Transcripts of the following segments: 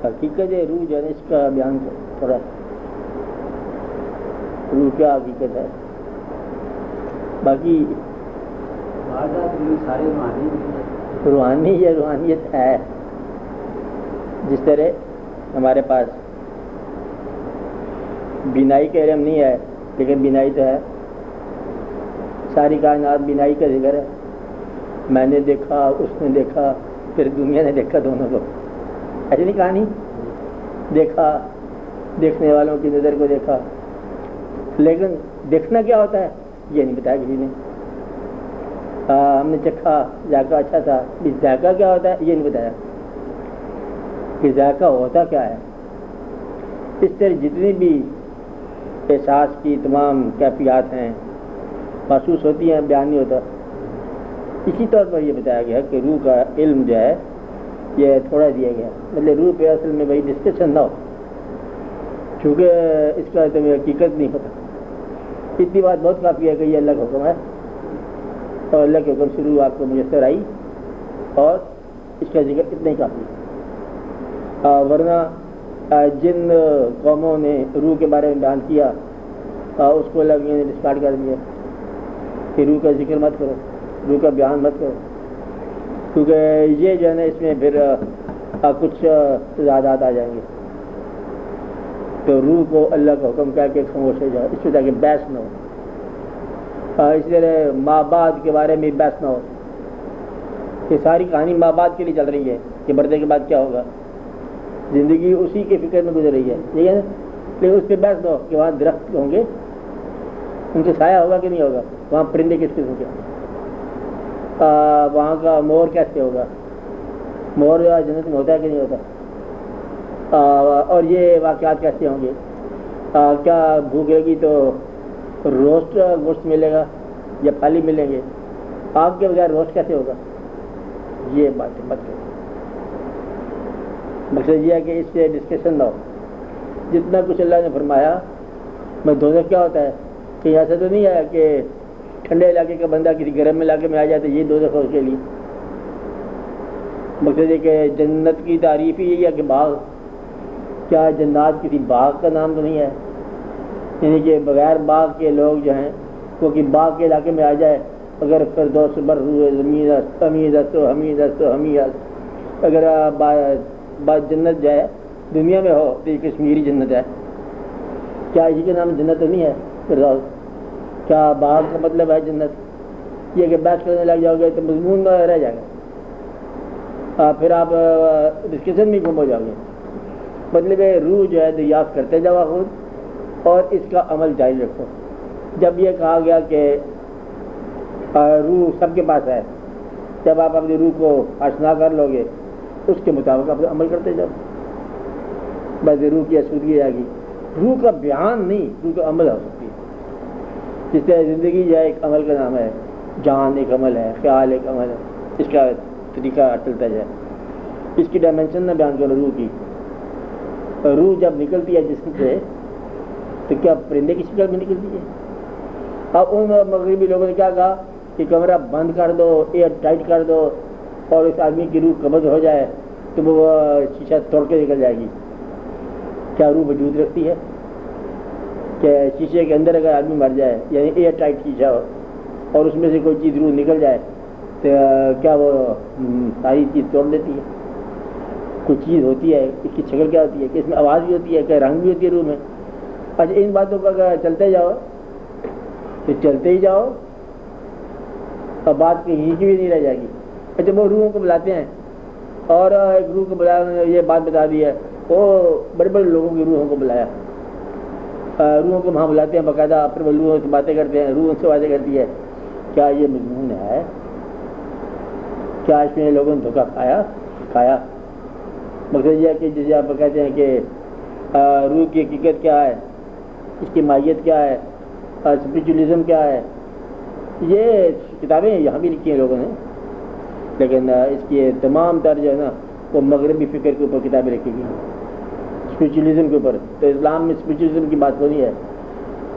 حقیقت روح جو ہے نا، اس کا بیان تھوڑا روح کیا حقیقت ہے. باقی سارے روحانی یا روحانیت ہے. جس طرح ہمارے پاس بینائی کا علم نہیں ہے لیکن بینائی تو ہے. ساری کائنات بینائی کا ذکر ہے. میں نے دیکھا، اس نے دیکھا، پھر دنیا نے دیکھا، دونوں کو. ایسی نہیں کہانی؟ دیکھا، دیکھنے والوں کی نظر کو دیکھا. لیکن دیکھنا کیا ہوتا ہے یہ نہیں بتایا کسی نے. ہم نے چکھا، ذائقہ اچھا تھا. ذائقہ کیا ہوتا ہے یہ نہیں بتایا کہ ذائقہ ہوتا کیا ہے. اس طرح جتنی بھی احساس کی تمام کیفیات ہیں محسوس ہوتی ہیں، بیان نہیں ہوتا. اسی طور پر یہ بتایا گیا کہ روح کا علم جو ہے یہ تھوڑا دیا گیا. مطلب روح پہ اصل میں بھائی ڈسکشن نہ ہو، چونکہ اس کا تمہیں حقیقت نہیں پتا. اتنی بات بہت کافی ہے کہ یہ اللہ کا حکم ہے اور اللہ کے حکم سے روح آپ کو میسر آئی، اور اس کا ذکر اتنا ہی کافی ہے. ورنہ جن قوموں نے روح کے بارے میں بیان کیا اس کو اللہ نے ڈسکارڈ کر دیا کہ روح کا ذکر مت کرو، روح کا بیان مت کرو، کیونکہ یہ جو ہے نا اس میں پھر کچھ زیادات آ جائیں گے. تو روح کو اللہ کا حکم کہہ کے خاموش ہو جاؤ، اس میں تاکہ بحث نہ ہو. اس طرح ماں باپ کے بارے میں بحث نہ ہو. یہ ساری کہانی ماں باپ کے لیے چل رہی ہے کہ مردے کے بعد کیا ہوگا. زندگی اسی کے فکر میں گزر رہی ہے، ٹھیک ہے نا. لیکن اس پہ بحث نہ ہو کہ وہاں درخت ہوں گے، ان کے سایہ ہوگا کہ نہیں ہوگا، وہاں پرندے کس قسم کے، وہاں کا مور کیسے ہوگا، مور جنت میں ہوتا ہے کہ نہیں ہوتا، اور یہ واقعات کیسے ہوں گے. کیا بھوک لگی تو روسٹ گوشت ملے گا یا پھالی ملیں گے، آگ کے بغیر روسٹ کیسے ہوگا. یہ باتیں مت کرو. مقصد یہ ہے کہ اس سے ڈسکشن نہ ہو. جتنا کچھ اللہ نے فرمایا میں دوزخ کیا ہوتا ہے کہ ایسا تو نہیں ہے کہ ٹھنڈے علاقے کا بندہ کسی گرم علاقے میں آ جائے تو یہ دوزخ ہے اس کے لیے. مقصد یہ کہ جنت کی تعریف ہی یہی ہے کہ باغ. کیا جنات کسی باغ کا نام تو نہیں ہے؟ یعنی کہ بغیر باغ کے لوگ جو ہیں وہ کہ باغ کے علاقے میں آ جائے، اگر فردوس بر روئے زمین حمید حمید حمید، اگر بات جنت جو ہے دنیا میں ہو تو یہ کشمیری جنت ہے. کیا اسی کے نام جنت تو نہیں ہے فردوس؟ کیا باغ کا مطلب ہے جنت؟ یہ کہ بحث کرنے لگ جاؤ گے تو مضمون رہ جائے گا، پھر آپ ڈسکشن میں گم ہو جاؤ گے. مطلب روح جو ہے دریافت کرتے جاؤ خود اور اس کا عمل جاری رکھو. جب یہ کہا گیا کہ روح سب کے پاس ہے، جب آپ اپنی روح کو آشنا کر لو گے اس کے مطابق آپ عمل کرتے جاؤ. بس روح کی آسودگی آئے گی. روح کا بیان نہیں، روح کا عمل ہو سکتی ہے. جس طرح زندگی جو ہے ایک عمل کا نام ہے، جان ایک عمل ہے، خیال ایک عمل ہے. اس کا طریقہ چلتا جائے. اس کی ڈائمنشن نہ بیان کرو روح کی. روح جب نکلتی ہے جسم سے تو کیا پرندے کی شکل میں نکلتی ہے؟ اب ان مغربی لوگوں نے کیا کہا کہ کمرہ بند کر دو، ایئر ٹائٹ کر دو، اور اس آدمی کی روح قبض ہو جائے تو وہ شیشہ توڑ کے نکل جائے گی. کیا روح وجود رکھتی ہے کہ شیشے کے اندر اگر آدمی مر جائے، یعنی ایئر ٹائٹ شیشہ ہو اور اس میں سے کوئی چیز روح نکل جائے تو کیا وہ ساری چیز توڑ دیتی ہے؟ کوئی چیز ہوتی ہے، اس کی شکل کیا ہوتی ہے، کہ اس میں آواز بھی ہوتی ہے، کہ رنگ بھی ہوتی ہے روح میں. اچھا ان باتوں کا اگر چلتے جاؤ تو چلتے ہی جاؤ اور بات کہیں کی بھی نہیں رہ جائے گی. اچھا وہ روحوں کو بلاتے ہیں اور ایک روح کو بلایا، یہ بات بتا دی ہے، وہ بڑے بڑے لوگوں کی روحوں کو بلایا. روحوں کو وہاں بلاتے ہیں باقاعدہ، پھر وہ روحوں سے باتیں کرتے ہیں، روح ان سے باتیں کرتی ہے. کیا یہ مضمون ہے؟ کیا اس میں لوگوں نے دھوکہ کھایا؟ مقصد یہ ہے کہ جسے آپ کہتے ہیں کہ روح کی حقیقت کیا ہے، اس کی ماہیت کیا ہے، اسپریچولیزم کیا ہے. یہ کتابیں یہاں بھی لکھی ہیں لوگوں نے، لیکن اس کی تمام تر جو ہے نا وہ مغربی فکر کے اوپر کتابیں لکھی گئی ہیں، اسپریچولیزم کے اوپر. تو اسلام میں اسپریچولیزم کی بات ہونی ہے.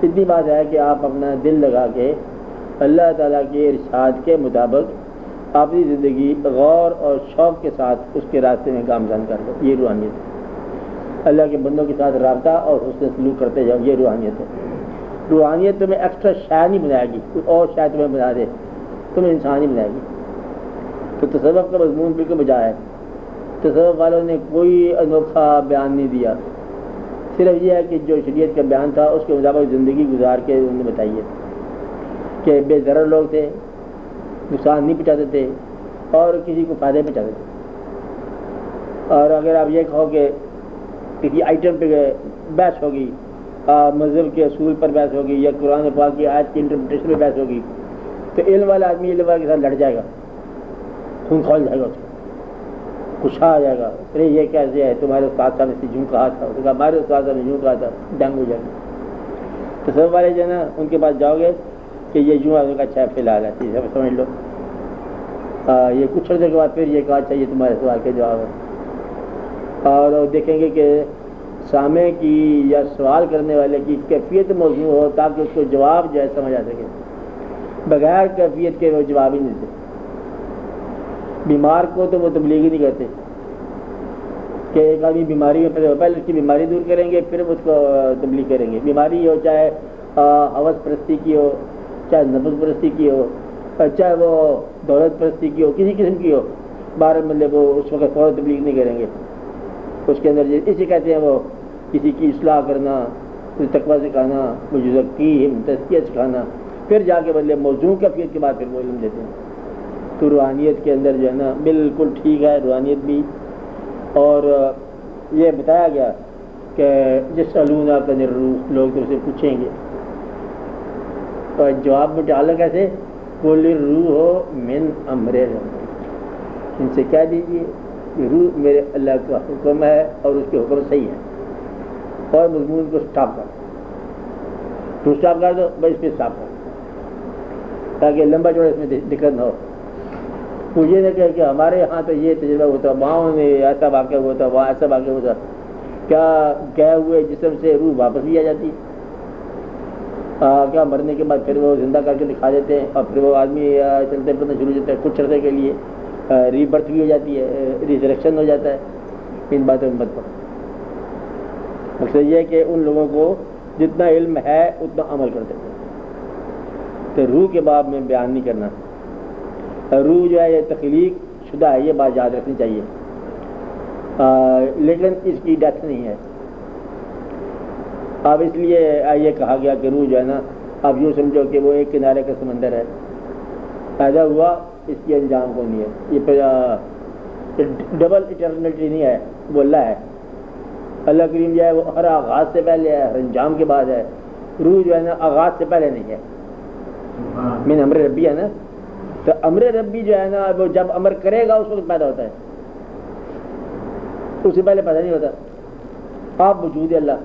اتنی بات ہے کہ آپ اپنا دل لگا کے اللہ تعالیٰ کے ارشاد کے مطابق اپنی زندگی غور اور شوق کے ساتھ اس کے راستے میں گامزن کر لو. یہ روحانیت ہے. اللہ کے بندوں کے ساتھ رابطہ اور حسن سلوک کرتے جاؤ، یہ روحانیت ہے۔ روحانیت تمہیں ایکسٹرا شے نہیں بنائے گی، کوئی اور شے تمہیں بنا دے، تمہیں انسان ہی بنائے گی۔ تو تصوف کا مضمون بالکل بجا ہے، تصوف والوں نے کوئی انوکھا بیان نہیں دیا، صرف یہ ہے کہ جو شریعت کا بیان تھا اس کے مطابق زندگی گزار کے انہوں نے بتائی ہے کہ بے ضرر لوگ تھے، نقصان نہیں پہنچاتے تھے اور کسی کو فائدے پہنچاتے تھے۔ اور اگر آپ یہ کہو کہ کسی آئٹم پہ بحث ہوگی، مذہب کے اصول پر بحث ہوگی یا قرآن پاک کی آیت کی انٹرپریٹیشن پہ بحث ہوگی، تو علم والا آدمی علم والے کے ساتھ لڑ جائے گا، خون کھول جائے گا، اس کو غصہ آ جائے گا، ارے یہ کیسے ہے، تمہارے استاد صاحب نے یوں کہا تھا، اس کا ہمارے استاد صاحب نے یوں کہا تھا، ڈنگ ہو جائے گا۔ تو سب والے جو ہے نا ان کے پاس جاؤ گے کہ یہ یوں آدمی کا اچھا فی الحال ہے، سب سمجھ لو، یہ کچھ عرصے کے بعد پھر یہ کہا اچھا یہ تمہارے سوال کے جواب ہے، اور دیکھیں گے کہ سامع کی یا سوال کرنے والے کی کیفیت موضوع ہو تاکہ اس کو جواب جو ہے سمجھ آ سکے، بغیر کیفیت کے وہ جواب ہی نہیں دیتے۔ بیمار کو تو وہ تبلیغ ہی نہیں کرتے کہ ایک آدمی بیماری میں پہلے اس کی بیماری دور کریں گے پھر اس کو تبلیغ کریں گے۔ بیماری ہو چاہے ہوس پرستی کی ہو، چاہے نفس پرستی کی ہو، چاہے وہ دولت پرستی کی ہو، کسی قسم کی ہو، بارہ مطلب وہ اس وقت فوراً تبلیغ نہیں کریں گے۔ اس کے اندر اسے کہتے ہیں وہ کسی کی اصلاح کرنا، تقویٰ سکھانا، مجزکیہم تزکیہ سکھانا، پھر جا کے بدلے موضوع کیفیت کے بعد پھر وہ علم دیتے ہیں۔ تو روحانیت کے اندر جو ہے نا بالکل ٹھیک ہے روحانیت بھی، اور یہ بتایا گیا کہ جس علونا کا الروح، لوگ تو اسے پوچھیں گے، تو جواب میں ڈالا کیسے، قل الروح من امر ربی، ان سے کہہ دیجیے کہ روح میرے اللہ کا حکم ہے اور اس کے حکم صحیح ہے، اور مضمون کو سٹاپ کر دو، سٹاپ کر دو بس پہ سٹاپ کر دو تاکہ لمبا چوڑا اس میں دقت نہ ہو۔ مجھے نہ کہ ہمارے یہاں تو یہ تجربہ ہوتا، وہاں نے ایسا واقعہ ہوتا، وہاں ایسا واقعہ ہوتا، کیا گئے ہوئے جسم سے روح واپس بھی آ جاتی ہے؟ کیا مرنے کے بعد پھر وہ زندہ کر کے دکھا دیتے ہیں اور پھر وہ آدمی چلتے پھرنا شروع ہو جاتا ہے، کچھ عرصے کے لیے ری برتھ بھی ہو جاتی ہے، ریزریکشن ہو جاتا ہے؟ ان باتوں میں مت پڑو۔ مقصد یہ ہے کہ ان لوگوں کو جتنا علم ہے اتنا عمل کرتے ہیں، تو روح کے باب میں بیان نہیں کرنا۔ روح جو ہے یہ تخلیق شدہ ہے، یہ بات یاد رکھنی چاہیے، لیکن اس کی ڈیتھ نہیں ہے۔ اب اس لیے یہ کہا گیا کہ روح جو ہے نا، اب یوں سمجھو کہ وہ ایک کنارے کا سمندر ہے، پیدا ہوا، اس کی انجام کو نہیں ہے، یہ ڈبل اٹرنلٹی نہیں ہے، وہ اللہ ہے۔ اللہ کریم جو ہے وہ ہر آغاز سے پہلے ہے، ہر انجام کے بعد ہے۔ روح جو ہے نا آغاز سے پہلے نہیں ہے، من امر ربی ہے نا، تو امر ربی جو ہے نا وہ جب امر کرے گا اس وقت پیدا ہوتا ہے، اس سے پہلے پیدا نہیں ہوتا۔ آپ وجود اللہ،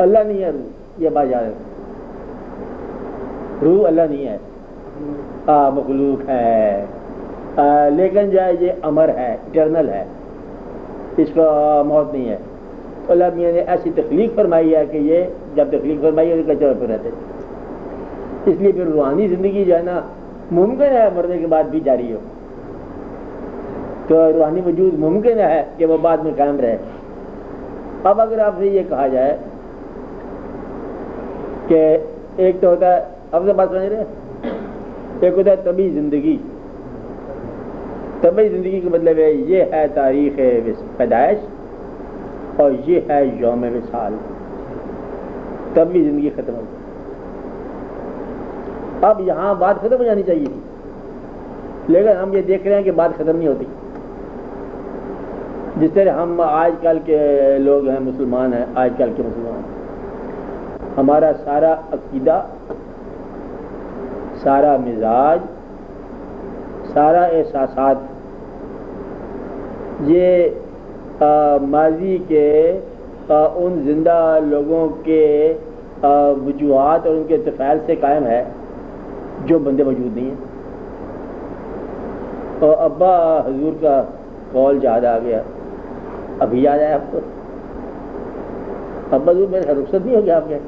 اللہ نہیں ہے روح، یہ بات یاد ہے، روح اللہ نہیں ہے، مخلوق ہے، لیکن جو ہے یہ امر ہے، اٹرنل ہے، اس کا موت نہیں ہے۔ اللہ میاں نے ایسی تخلیق فرمائی ہے کہ یہ جب تخلیق فرمائی ہے تو چل پھر رہتے، اس لیے پھر روحانی زندگی جو ہے نا ممکن ہے مرنے کے بعد بھی جاری ہو، تو روحانی وجود ممکن ہے کہ وہ بعد میں قائم رہے۔ اب اگر آپ سے یہ کہا جائے کہ ایک تو ہوتا ہے، اب سے بات سمجھ رہے ہیں، ایک ہوتا ہے طبی زندگی، طبی زندگی کا مطلب ہے یہ ہے تاریخ پیدائش اور یہ ہے یوم وصال، طبی زندگی ختم ہو گئی۔ اب یہاں بات ختم ہو جانی چاہیے تھی، لیکن ہم یہ دیکھ رہے ہیں کہ بات ختم نہیں ہوتی۔ جس طرح ہم آج کل کے لوگ ہیں، مسلمان ہیں، آج کل کے مسلمان، ہمارا سارا عقیدہ، سارا مزاج، سارا احساسات یہ ماضی کے ان زندہ لوگوں کے وجوہات اور ان کے تفعیل سے قائم ہے جو بندے موجود نہیں ہیں۔ اور ابا حضور کا قول یاد آ گیا، ابھی یاد آیا آپ کو؟ ابا حضور میرے رخصت نہیں ہو گیا آپ کے؟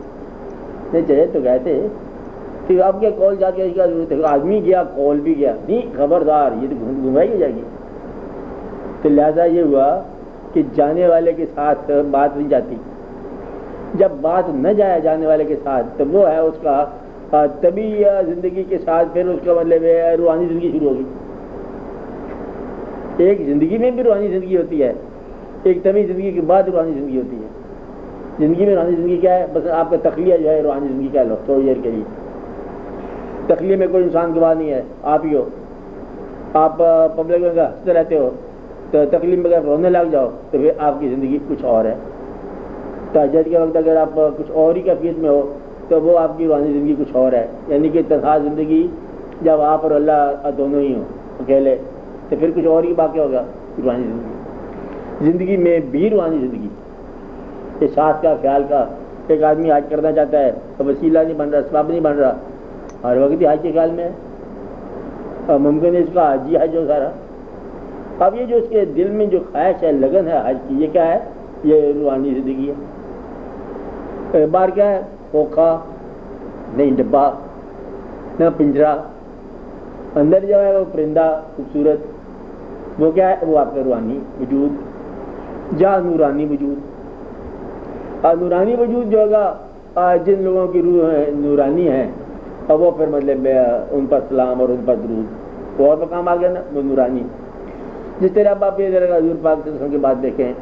نہیں چلے تو گئے تھے، پھر آپ کے قول جا کے کیا ضرورت ہے؟ آدمی گیا قول بھی گیا، نہیں خبردار یہ تو گمراہی ہو جائے گی۔ تو لہٰذا یہ ہوا کہ جانے والے کے ساتھ بات نہیں جاتی. جب بات نہ جائے جانے والے کے ساتھ تو وہ ہے اس کا طبی زندگی کے ساتھ پھر اس کا مطلب ہے روحانی زندگی شروع ہوگی. ایک زندگی میں بھی روحانی زندگی ہوتی ہے, ایک طبی زندگی کے بعد روحانی زندگی ہوتی ہے. زندگی میں روحانی زندگی کیا ہے؟ بس آپ کا تخلیہ جو ہے روحانی زندگی کہہ لو تھوڑی دیر کے لیے. تخلیہ میں کوئی انسان گواہ نہیں ہے, آپ ہی ہو. آپ پبلک میں ہنستے رہتے ہو تو تکلیف میں اگر رونے لگ جاؤ تو پھر آپ کی زندگی کچھ اور ہے. تہجد کے وقت اگر آپ کچھ اور ہی کیفیت میں ہو تو وہ آپ کی روحانی زندگی کچھ اور ہے. یعنی کہ تنہا زندگی جب آپ اور اللہ دونوں ہی ہوں اکیلے تو پھر کچھ اور ہی باقی ہوگا روحانی زندگی. زندگی میں بھی روحانی زندگی احساس کا, خیال کا. ایک آدمی حج کرنا چاہتا ہے تو وسیلہ نہیں بن رہا, اسباب نہیں بن رہا, ہر وقت ہی حج کے خیال میں ہے. ممکن ہے اس کا حج ہی حج ہو سارا. اب یہ جو اس کے دل میں جو خواہش ہے, لگن ہے حج کی, یہ کیا ہے؟ یہ روحانی زندگی ہے. بار کیا ہے؟ کھوکھا نہیں ڈبہ نہ پنجرا, اندر جو ہے وہ پرندہ خوبصورت, وہ کیا ہے؟ وہ آپ کا روحانی وجود. جہاں نورانی وجود, نورانی وجود جو ہوگا جن لوگوں کی روح نورانی ہے اور وہ پھر مطلب ان پر سلام اور ان پر درود وہ اور مقام آ گیا نا, وہ نورانی. جس طرح آپ یہ ذرا حضور پاک صلی اللہ علیہ وسلم کی بات دیکھیں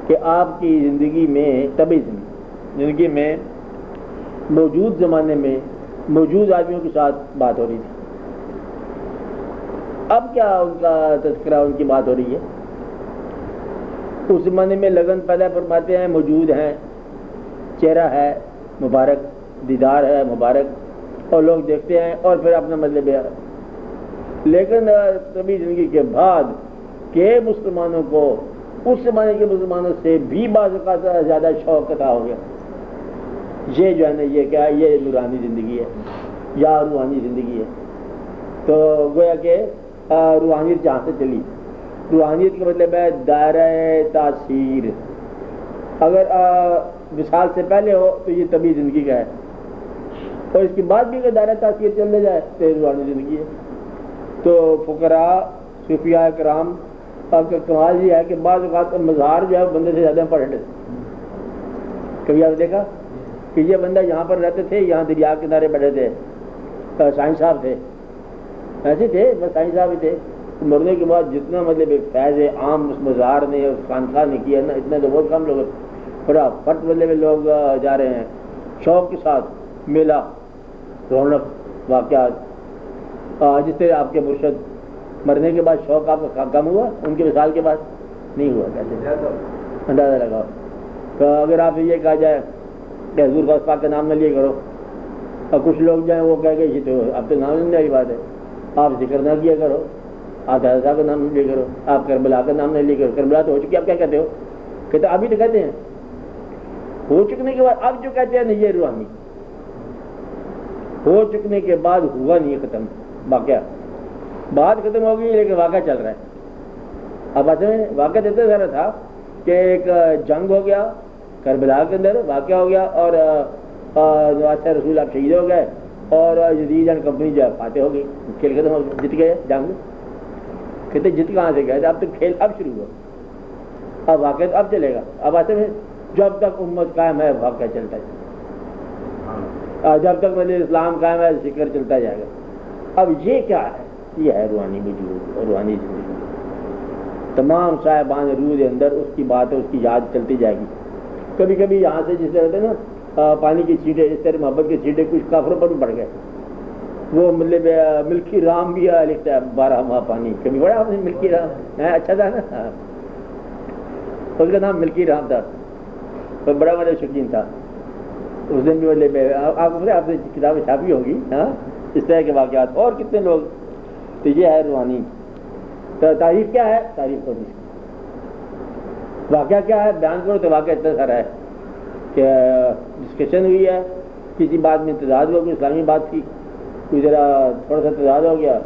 کہ آپ کی زندگی میں طبی زندگی میں موجود زمانے میں موجود آدمیوں کے ساتھ بات ہو رہی تھی. اب کیا ان کا تذکرہ, ان کی بات ہو رہی ہے. اس زمانے میں لگن پیدا فرماتے ہیں, موجود ہیں, چہرہ ہے مبارک, دیدار ہے مبارک, اور لوگ دیکھتے ہیں اور پھر اپنا مطلب ہے. لیکن طبی زندگی کے بعد کہ مسلمانوں کو اس زمانے کے مسلمانوں سے بھی بعض اوقات زیادہ شوق عطا ہو گیا. یہ جو ہے نا, یہ کیا ہے؟ یہ نورانی زندگی ہے یا روحانی زندگی ہے. تو گویا کہ روحانیت جہاں سے چلی, روحانیت کا مطلب ہے دائرہ تاثیر. اگر وصال سے پہلے ہو تو یہ طبی زندگی کا ہے, اور اس کے بعد بھی اگر دائرہ تاثیر چلنے جائے تو روحانی زندگی ہے. تو فقراء صوفیاء کرام کا کمال یہ ہے کہ بعض اوقات مزار جو ہے بندے سے زیادہ پڑھ لیتے. کبھی آپ نے دیکھا کہ یہ بندہ یہاں پر رہتے تھے, یہاں دریا کے کنارے بیٹھے تھے, سائنس صاحب تھے, ایسے تھے بس سائنس صاحب ہی تھے. مرنے کے بعد جتنا مطلب فیض عام اس مزار نے اس خانقاہ نے کیا نا, اتنا تو بہت کم لوگ, بڑا فٹ مطلب لوگ جا رہے ہیں شوق کے ساتھ. میلہ, رونق, واقعات. جس طرح آپ کے مرشد مرنے کے بعد شوق آپ کا کم ہوا, ان کے وصال کے بعد نہیں ہوا. کیسے اندازہ لگاؤ. تو اگر آپ یہ کہا جائے کہ حضور غوث پاک کا نام نہ لیا کرو, اور کچھ لوگ جائیں وہ کہہ گئے یہ تو اب تو نام لینے والی بات ہے, آپ ذکر نہ کیا کرو, آپ حضرت کا نام نہیں لیا کرو, آپ کربلا کا نام نہیں لیا کرو. کربلا تو ہو چکی, آپ کیا کہتے ہو؟ کہتے ابھی تو کہتے ہیں. ہو چکنے کے بعد اب جو کہتے ہیں نا یہ روحانی, ہو چکنے کے بعد ہوا نہیں ختم. واقعہ بات ختم ہو گئی لیکن واقعہ چل رہا ہے. اب آتے ہیں واقعہ اتنا سارا تھا کہ ایک جنگ ہو گیا کربلا کے اندر, واقعہ ہو گیا, اور رسول آپ شہید ہو گئے, اور یزید اینڈ کمپنی جو ہے فاتح ہو گئی, کھیل ختم ہو گیا, جیت گئے جنگ. کہتے جیت کہاں سے گئے؟ اب تو کھیل اب شروع ہوا, اب واقعہ تو اب چلے گا. اب آتے ہیں جب تک امت قائم ہے واقعہ چلتا ہے, جب تک مطلب اسلام قائم ہے ذکر چلتا جائے گا. اب یہ کیا ہے؟ یہ ہے روحانی وجود اور روحانی زندگی. تمام صاحبان روح کے اندر اس کی بات ہے, اس کی یاد چلتی جائے گی. کبھی کبھی یہاں سے جس طرح ہوتے ہیں نا پانی کی چھینٹیں, اس طرح محبت کے چھینٹیں کچھ کافروں پر بھی پڑ گئے. وہ مطلب ملکی رام بھی لکھتا ہے 12 ماہ پانی. کبھی بڑا آپ نے ملکی رام, اچھا تھا نا, اس کا نام ملکی رام تھا, بڑا بڑا شوقین تھا. اس دن بھی مطلب آپ نے کتابیں چھاپی ہوگی اس طرح کے واقعات, اور کتنے لوگ. تو یہ ہے روحانی. تو تعریف کیا ہے؟ تعریف ہوگی. واقعہ کیا ہے؟ بیان کرو. تو واقعہ اتنا سارا ہے کہ ڈسکشن ہوئی ہے, کسی بات میں تضاد ہو گیا, اسلامی بات کی, کوئی ذرا تھوڑا سا تضاد ہو گیا,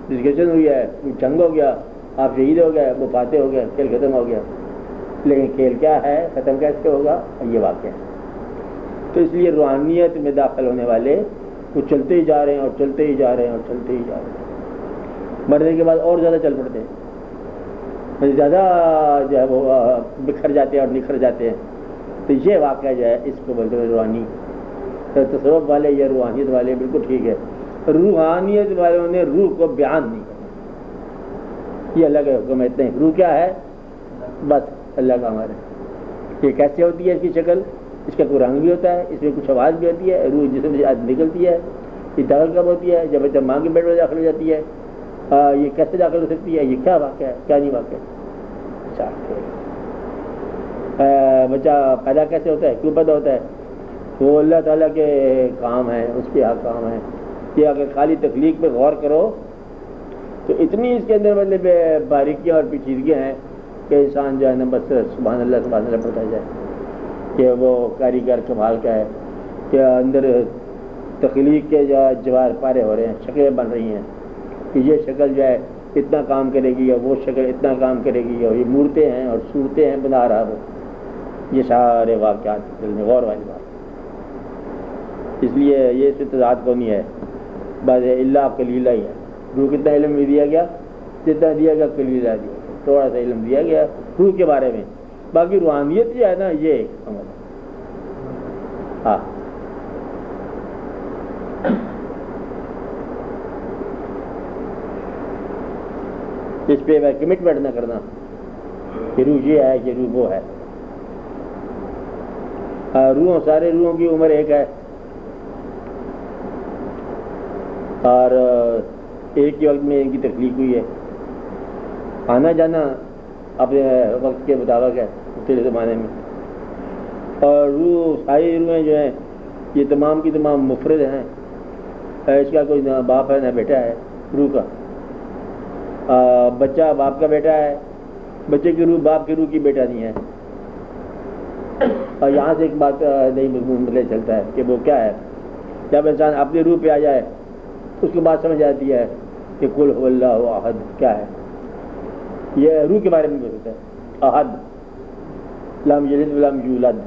ڈسکشن ہوئی ہے, کوئی جنگ ہو گیا, آپ شہید ہو گئے, وہ فاتح ہو گئے, کھیل ختم ہو گیا. لیکن کھیل کیا ہے, ختم کیسے ہوگا؟ یہ واقعہ ہے. تو اس لیے روحانیت میں داخل ہونے والے وہ چلتے ہی جا رہے ہیں اور چلتے ہی جا رہے ہیں اور چلتے ہی جا رہے ہیں. مرنے کے بعد اور زیادہ چل پڑتے ہیں, زیادہ جو ہے وہ بکھر جاتے ہیں اور نکھر جاتے ہیں. تو یہ واقعہ جو ہے اس کو بولتے ہیں روحانی. تصوف والے یا روحانیت والے بالکل ٹھیک ہے. روحانیت والوں نے روح کو بیان نہیں کرنا. یہ الگ ہے حکم ہے. اتنے روح کیا ہے؟ بس اللہ کا ہمارے. یہ کیسے ہوتی ہے اس کی شکل؟ اس کا کوئی رنگ بھی ہوتا ہے, اس میں کچھ آواز بھی ہوتی ہے. روح جسم سے نکلتی ہے. یہ داخل کب ہوتی ہے؟ جب بچہ ماں کے پیٹ میں داخل ہو جاتی ہے. یہ کیسے داخل ہو سکتی ہے؟ یہ کیا واقعہ ہے, کیا نہیں واقعہ ہے؟ بچہ پیدا کیسے ہوتا ہے, کیوں پیدا ہوتا ہے؟ وہ اللہ تعالیٰ کے کام ہیں, اس کے کام ہیں. کہ اگر خالی تخلیق پہ غور کرو تو اتنی اس کے اندر مطلب باریکیاں اور پیچیدگیاں ہیں کہ انسان جو ہے نا بس سبحان اللہ پڑھتا جائے کہ وہ کاریگر کمال کا ہے. کہ اندر تخلیق کے جو جوار پارے ہو رہے ہیں, شکلیں بن رہی ہیں کہ یہ شکل جو ہے اتنا کام کرے گی, یا وہ شکل اتنا کام کرے گی, اور یہ مورتیں ہیں اور صورتیں ہیں بنا رہا وہ. یہ سارے واقعات دل میں غور والی بات. اس لیے یہ استطاعت کو نہیں ہے, بس اللہ کلیلہ ہی ہے. روح کتنا علم بھی دیا گیا, جتنا دیا گیا کلیلہ دیا گیا, تھوڑا سا علم دیا گیا روح کے بارے میں. باقی روحانیت جو ہے نا یہ ایک عمل ہے. ہاں اس پہ کمٹمنٹ نہ کرنا کہ روح یہ ہے کہ روح وہ ہے. روحوں سارے روحوں کی عمر ایک ہے, اور ایک ہی وقت میں ان کی تخلیق ہوئی ہے. آنا جانا اپنے وقت کے مطابق ہے مختلف زمانے میں. اور روح ساری روحیں جو ہیں یہ تمام کی تمام مفرد ہیں. اس کا کوئی نہ باپ ہے نہ بیٹا ہے روح کا. بچہ باپ کا بیٹا ہے, بچے کی روح باپ کی روح کی بیٹا نہیں ہے. اور یہاں سے ایک بات نہیں مطلب چلتا ہے کہ وہ کیا ہے. جب انسان اپنی روح پہ آ جائے اس کو بات سمجھ آتی ہے کہ قل هو اللہ احد کیا ہے. یہ روح کے بارے میں بھی ہوتا ہے. احد لم یلد ولم یولد.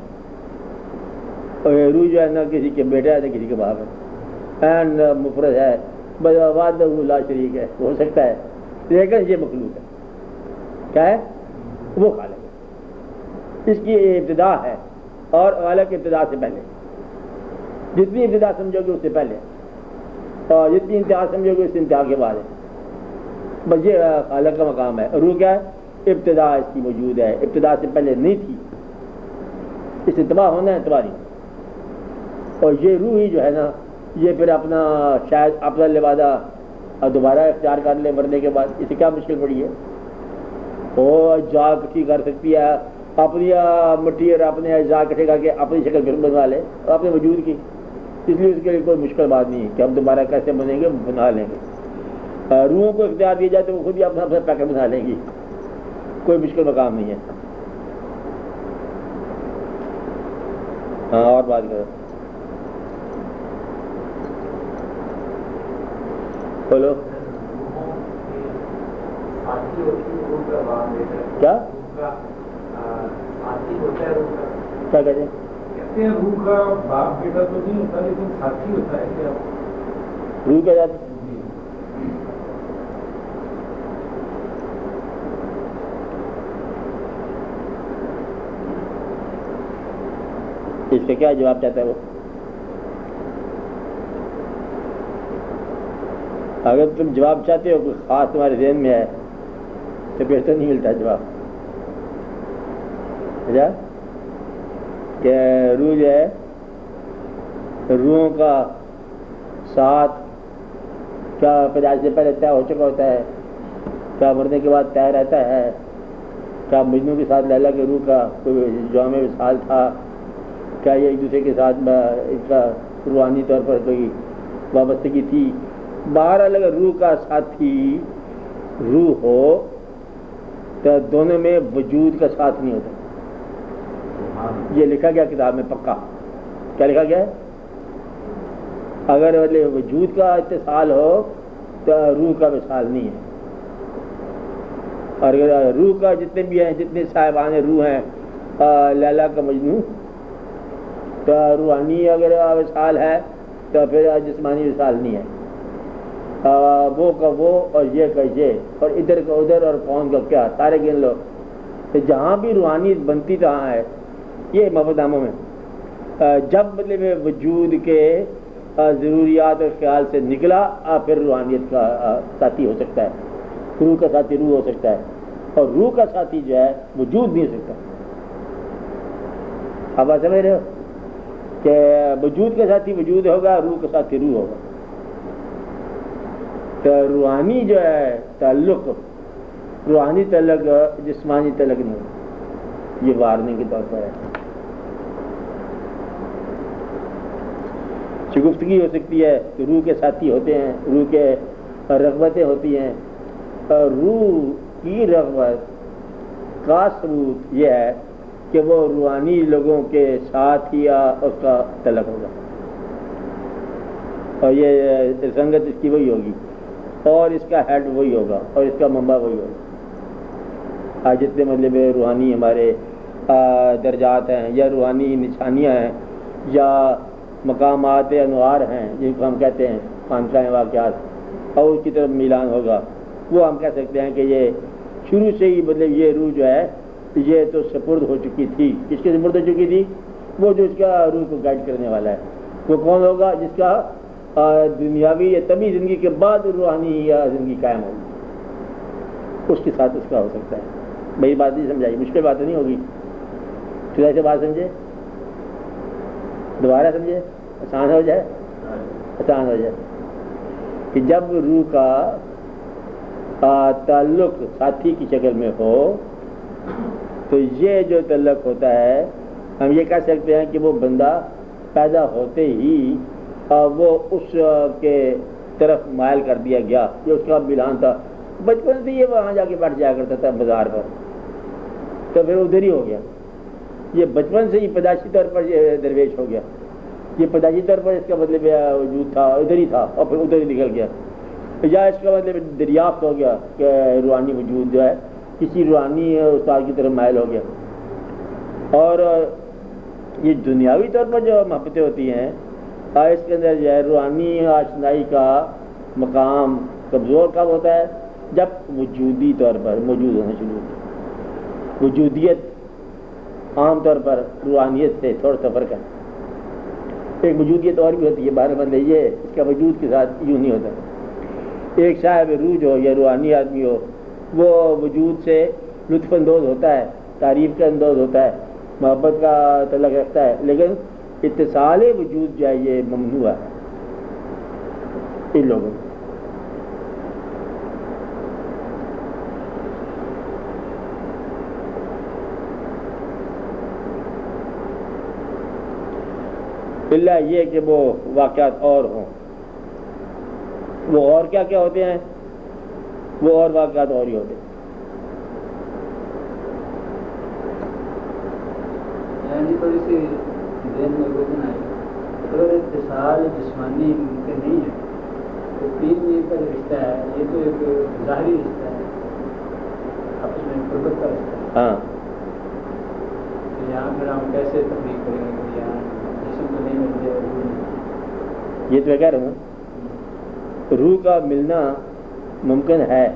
اور روح جو ہے نہ کسی کے بیٹا ہے نہ کسی کے باپ ہے, اینڈ مفرد ہے, وحدہ لا شریک ہے. ہو سکتا ہے لیکن یہ مخلوق ہے. کیا ہے؟ وہ خالق ہے. اس کی ابتدا ہے اور خالق ابتدا سے پہلے. جتنی ابتدا سمجھو گے اس سے پہلے, اور جتنی انتہا سمجھو گے اس سے انتہا کے بعد ہے. بس یہ خالق کا مقام ہے. روح کیا ہے؟ ابتدا اس کی موجود ہے, ابتدا سے پہلے نہیں تھی. اس سے تباہ ہونا ہے, تباہ نہیں. اور یہ روح ہی جو ہے نا یہ پھر اپنا شاید اپنا لبادہ دوبارہ اختیار کر لے مرنے کے بعد. اسے کیا مشکل پڑی ہے؟ وہ جا کٹھی کر سکتی ہے اپنی مٹی اور اپنے اجزاء اکٹھے کر کے اپنی شکل پھر بنوا لے اور اپنے وجود کی. اس لیے اس کے لیے کوئی مشکل بات نہیں ہے کہ ہم دوبارہ کیسے بنیں گے, بنا لیں گے. روحوں کو اختیار دیا جائے تو وہ خود ہی اپنا پیکر بنا لیں گی. کوئی مشکل مقام نہیں ہے. ہاں اور بات کرو. بولو کیا کیا کہتے ہیں؟ روح کا باپ بیٹا تو نہیں ہوتا لیکن ساتھی ہوتا ہے. کیا روح کیا جاتی؟ اس کا کیا جواب چاہتا ہے وہ؟ اگر تم جواب چاہتے ہو کوئی خاص تمہارے ذہن میں ہے تو پھر تو نہیں ملتا جواب. اچھا کہ روح جو ہے روحوں کا ساتھ کیا پیدائش سے پہلے طے ہو چکا ہوتا ہے, کیا مرنے کے بعد طے رہتا ہے, کیا مجنوں کے ساتھ لیلا کے روح کا کوئی جوام وصال تھا, کیا یہ ایک دوسرے کے ساتھ اس کا روحانی طور پر کوئی وابستگی تھی. بہرحال اگر روح کا ساتھی روح ہو تو دونوں میں وجود کا ساتھ نہیں ہوتا. یہ لکھا گیا کتاب میں پکا. کیا لکھا گیا ہے؟ اگر وجود کا اتصال ہو تو روح کا وصال نہیں ہے. اور اگر روح کا جتنے بھی ہیں, جتنے صاحبان روح ہیں, لیلا کا مجنوں, تو روحانی اگر وصال ہے تو پھر جسمانی وصال نہیں ہے. وہ کا وہ اور یہ کا یہ اور ادھر کا ادھر اور کون کا کیا, سارے گن لو. تو جہاں بھی روحانیت بنتی تہاں ہے یہ محبت ناموں میں جب مطلب وجود کے ضروریات اور خیال سے نکلا پھر روحانیت کا ساتھی ہو سکتا ہے، روح کا ساتھی روح ہو سکتا ہے، اور روح کا ساتھی جو ہے وجود نہیں ہو سکتا۔ اب آپ سمجھ رہے ہو کہ وجود کا ساتھی وجود ہوگا، روح کا ساتھی روح ہوگا۔ تو روحانی جو ہے تعلق، روحانی تعلق جسمانی تعلق نہیں، یہ وارننگ کے طور پر ہے۔ شگفتگی ہو سکتی ہے کہ روح کے ساتھی ہوتے ہیں، روح کے رغبتیں ہوتی ہیں، روح کی رغبت کا ثبوت یہ ہے کہ وہ روحانی لوگوں کے ساتھ ہی اس کا تعلق ہوگا، اور یہ سنگت اس کی وہی ہوگی، اور اس کا ہیڈ وہی ہوگا، اور اس کا منبع وہی ہوگا۔ آج جتنے مطلب روحانی ہمارے درجات ہیں یا روحانی نشانیاں ہیں یا مقامات انوار ہیں جن کو ہم کہتے ہیں خانقاہیں واقعات، اور اس کی طرف میلان ہوگا، وہ ہم کہہ سکتے ہیں کہ یہ شروع سے ہی مطلب یہ روح جو ہے یہ تو سپرد ہو چکی تھی۔ کس کے سپرد ہو چکی تھی؟ وہ جو اس کا روح کو گائیڈ کرنے والا ہے۔ وہ کون ہوگا؟ جس کا دنیاوی یا طبی زندگی کے بعد روحانی یا زندگی قائم ہوگی، اس کے ساتھ اس کا ہو سکتا ہے۔ بھائی بات نہیں سمجھائی، مشکل بات نہیں ہوگی، تھوڑا سے بات سمجھے، دوبارہ سمجھے، آسان ہو جائے، آسان ہو جائے کہ جب روح کا تعلق ساتھی کی شکل میں ہو تو یہ جو تعلق ہوتا ہے ہم یہ کہہ سکتے ہیں کہ وہ بندہ پیدا ہوتے ہی وہ اس کے طرف مائل کر دیا گیا، یہ اس کا ملان تھا۔ بچپن سے یہ وہاں جا کے بیٹھ جایا کرتا تھا بازار پر، تو پھر ادھر ہی ہو گیا، یہ بچپن سے ہی پیدائشی طور پر یہ درویش ہو گیا، یہ پیدائشی طور پر اس کا مطلب وجود تھا ادھر ہی تھا، اور پھر ادھر ہی نکل گیا، یا اس کا مطلب دریافت ہو گیا کہ روحانی وجود جو ہے کسی روحانی استاد کی طرف مائل ہو گیا۔ اور یہ دنیاوی طور پر جو محبتیں ہوتی ہیں اس کے اندر جو ہے روحانی آشنائی کا مقام کمزور کب ہوتا ہے؟ جب وجودی طور پر موجود ہونا شروع ہوتا ہے۔ وجودیت عام طور پر روحانیت سے تھوڑا سا فرق ہے، ایک وجودیت اور بھی ہوتی ہے، بارہ بندے یہ اس کا وجود کے ساتھ یوں نہیں ہوتا۔ ایک صاحب روح جو یا روحانی آدمی ہو وہ وجود سے لطف اندوز ہوتا ہے، تعریف کا اندوز ہوتا ہے، محبت کا تعلق رکھتا ہے، لیکن اتصال وجود جو ہے یہ ممنوع ہے ان لوگوں کو۔ اللہ یہ کہ وہ واقعات اور ہوں، وہ اور کیا کیا ہوتے ہیں؟ وہ اور واقعات اور ہی ہوتے ہیں۔ تھوڑی سی ذہن میں گزن آئی، اگر اتصال جسمانی ممکن نہیں ہے تو تین یہ کا جو رشتہ ہے یہ تو ایک ظاہری رشتہ ہے، آپس میں قربت کا رشتہ ہے۔ ہاں، یہاں پھر ہم کیسے تفریق کریں گے کہ یہاں جسم تو نہیں ملتے اور روح نہیں؟ یہ تو میں کہہ رہا ہوں، روح کا ملنا ممکن ہے،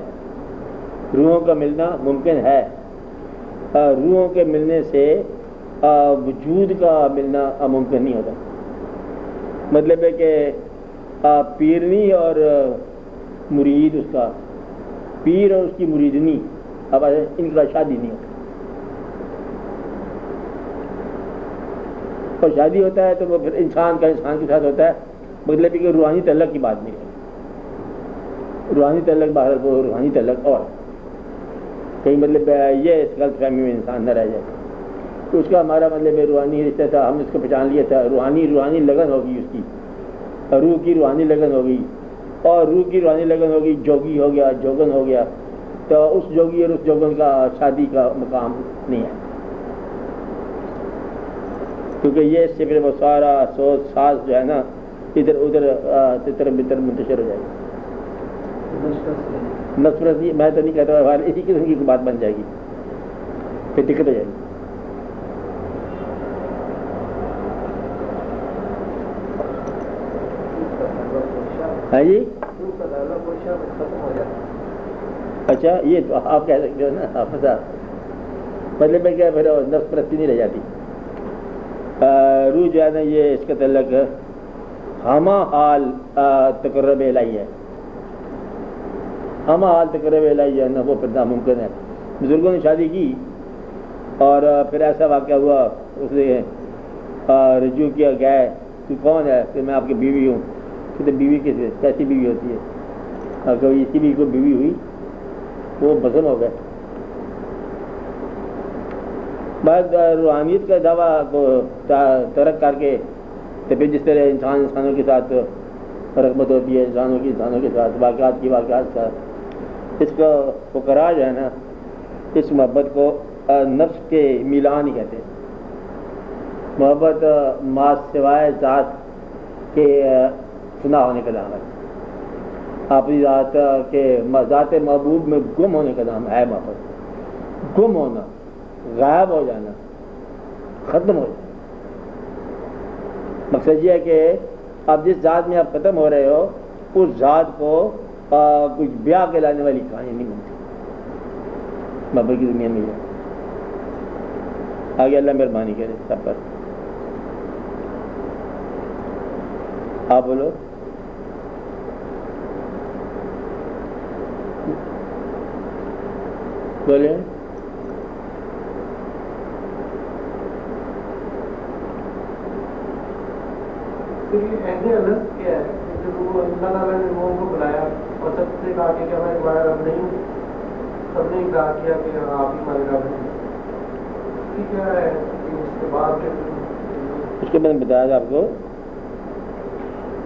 روحوں کا ملنا ممکن ہے، روحوں کے ملنے سے وجود کا ملنا ممکن نہیں ہوتا۔ مطلب ہے کہ پیرنی اور مرید، اس کا پیر اور اس کی مریدنی، اب ان کا شادی نہیں ہوتا، اور شادی ہوتا ہے تو وہ پھر انسان کا انسان کے ساتھ ہوتا ہے، مطلب کہ روحانی تعلق کی بات نہیں ہے، روحانی تعلق باہر، وہ روحانی تعلق اور کہیں مطلب یہ اس غلط فہمی میں انسان نہ رہ جائے تو اس کا ہمارا مطلب روحانی رشتہ تھا، ہم اس کو پہچان لیا تھا، روحانی لگن ہوگی اس کی، روح کی روحانی لگن ہوگی، اور روح کی روحانی لگن ہوگی، جوگی ہو گیا، جوگن ہو گیا، تو اس جوگی اور اس جوگن کا شادی کا مقام نہیں ہے، کیونکہ یہ اس سے پھر وہ سارا سوچ ساز جو ہے نا ادھر ادھر تتر بتر منتشر ہو جائے گی، نفرت، میں تو نہیں کہتا ہوں، اسی قسم کی بات بن جائے گی، پھر دقت ہو جائے گی۔ ہاں جی، اچھا، یہ تو آپ کہہ سکتے ہو نا، مطلب ہے کہ پھر نفس پرستی نہیں رہ جاتی. روح جو ہے نا یہ اس کا تعلق ہمہ حال تقرب الہی ہے. ہمہ حال تقرب الہی ہے نا وہ پھر ناممکن ہے. بزرگوں نے شادی کی اور پھر ایسا واقعہ ہوا, اس نے رجوع کیا, گئے تو کون ہے, کہ میں آپ کی بیوی ہوں. کہ بیوی کیسی بیوی ہوتی ہے, اگر اسی بھی کو بیوی ہوئی وہ بزم ہو گئے. بعد روحانیت کا دعویٰ کو ترک کر کے تو پھر جس طرح انسانوں کے ساتھ رغبت ہوتی ہے, انسانوں کے ساتھ واقعات کا, اس کا فقراء جو ہے نا اس محبت کو نفس کے میلان ہی کہتے ہیں. محبت ما سوائے ذات کے فنا ہونے کا نام ہے. اپنی ذات کے ذات محبوب میں گم ہونے کا نام ہے محبت. گم ہونا, غائب ہو جانا, ختم ہو جانا. مقصد یہ ہے کہ آپ جس ذات میں آپ ختم ہو رہے ہو اس ذات کو کچھ بیاہ کے لانے والی کہانی نہیں ملتی محبت کی دنیا میں. آگے اللہ مہربانی کرے سب پر. آپ بولو. بولے. ایسے الگ کیا ہے جب وہ اللہ تعالیٰ نے لوگوں کو بلایا اور سب سے کہا کہ میں تمہارا رب نہیں ہوں, سب نے کہا کیا کہ آپ ہی ہمارے رب ہیں. کیا ہے اس کے بعد اس کے بعد بتایا تھا آپ کو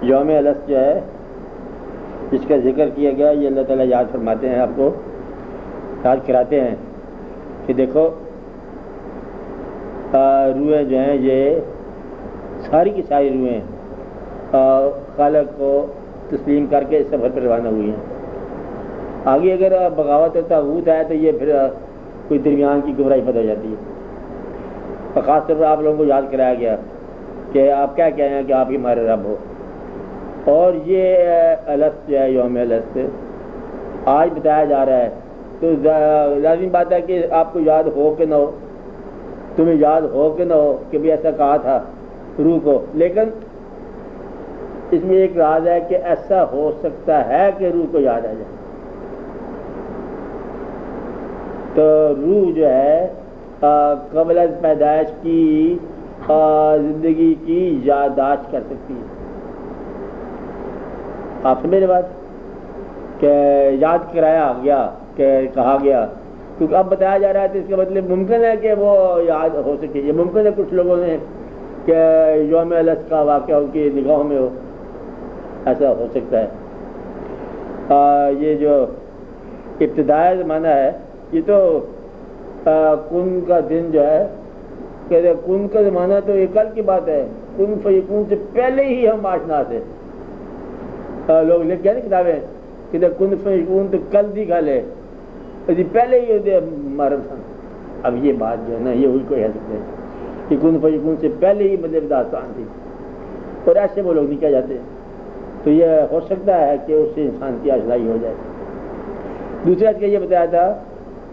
یوم الست جو ہے جس کا ذکر کیا گیا, یہ اللہ تعالیٰ یاد فرماتے ہیں, آپ کو یاد کراتے ہیں کہ دیکھو روحیں جو ہیں یہ ساری کی ساری روحیں خالق کو تسلیم کر کے اس سفر پر روانہ ہوئی ہیں. آگے اگر بغاوت اور طاغوت ہے تو یہ پھر کوئی درمیان کی گمراہی پیدا ہو جاتی ہے. اور خاص طور پر آپ لوگوں کو یاد کرایا گیا کہ آپ کیا کہہ رہے ہیں کہ آپ ہی ہمارے رب ہو. اور یہ الست جو ہے یوم الست آج بتایا جا رہا ہے تو لازمی بات ہے کہ آپ کو یاد ہو کہ نہ ہو, تمہیں یاد ہو کہ نہ ہو کہ بھی ایسا کہا تھا روح کو. لیکن اس میں ایک راز ہے کہ ایسا ہو سکتا ہے کہ روح کو یاد آ جائے. تو روح جو ہے قبل از پیدائش کی زندگی کی یادداشت کر سکتی ہے. آپ سے میری بات کہ یاد کرایا گیا کہ کہا گیا, کیونکہ اب بتایا جا رہا ہے تو اس کا مطلب ممکن ہے کہ وہ یاد ہو سکے. یہ ممکن ہے کچھ لوگوں نے کہ یوم الست کا واقعہ ان کی نگاہوں میں ہو, ایسا ہو سکتا ہے. یہ جو ابتدائی زمانہ ہے یہ تو کن کا دن جو ہے کہ کن کا زمانہ تو یہ کل کی بات ہے. کن فیکون سے پہلے ہی ہم آشنا تھے. لوگ لکھ گئے نا کتابیں کہ کن فیکون تو کل دی گل ہے, پہلے ہی ہمارا. اب یہ بات جو ہے نا یہ وہی کو کہہ سکتے ہیں کہ کن فیکون سے پہلے ہی مطلب داستان تھی, اور ایسے وہ لوگ نہیں کہہ جاتے. تو یہ ہو سکتا ہے کہ اس سے انسان کی آشنائی ہو جائے. دوسرا اس کا یہ بتایا تھا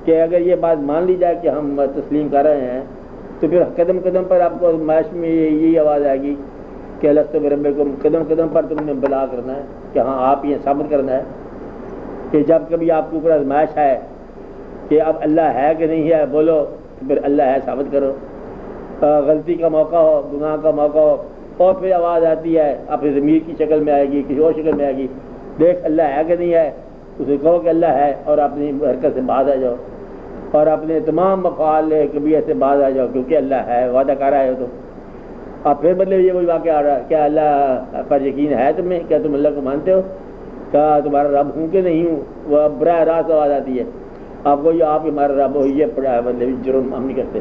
کہ اگر یہ بات مان لی جائے کہ ہم تسلیم کر رہے ہیں تو پھر قدم قدم پر آپ کو معاش میں یہی آواز آئے گی کہ الست بربکم, قدم قدم پر تم نے بلا کرنا ہے کہ ہاں آپ یہ ثابت کرنا ہے کہ جب کبھی آپ کے اوپر آزمائش ہے کہ اب اللہ ہے کہ نہیں ہے, بولو تو پھر اللہ ہے ثابت کرو. غلطی کا موقع ہو, گناہ کا موقع ہو, اور پھر آواز آتی ہے اپنی ضمیر کی شکل میں آئے گی, کسی اور شکل میں آئے گی, دیکھ اللہ ہے کہ نہیں ہے, اسے کہو کہ اللہ ہے اور اپنی حرکت سے باز آ جاؤ اور اپنے تمام مفعال کبھی ایسے باز آ جاؤ کیونکہ اللہ ہے, وعدہ کر رہا ہے. تو اب پھر مطلب یہ وہی واقعہ آ رہا ہے, کیا اللہ پر یقین ہے تمہیں, کیا تم اللہ کو مانتے ہو, کیا تمہارا رب ہوں کہ نہیں ہوں. وہ براہ راست آواز آتی ہے آپ کو, یہ آپ ہمارا رب ہو, یہ پڑا ہے مطلب جرم ہم نہیں کرتے.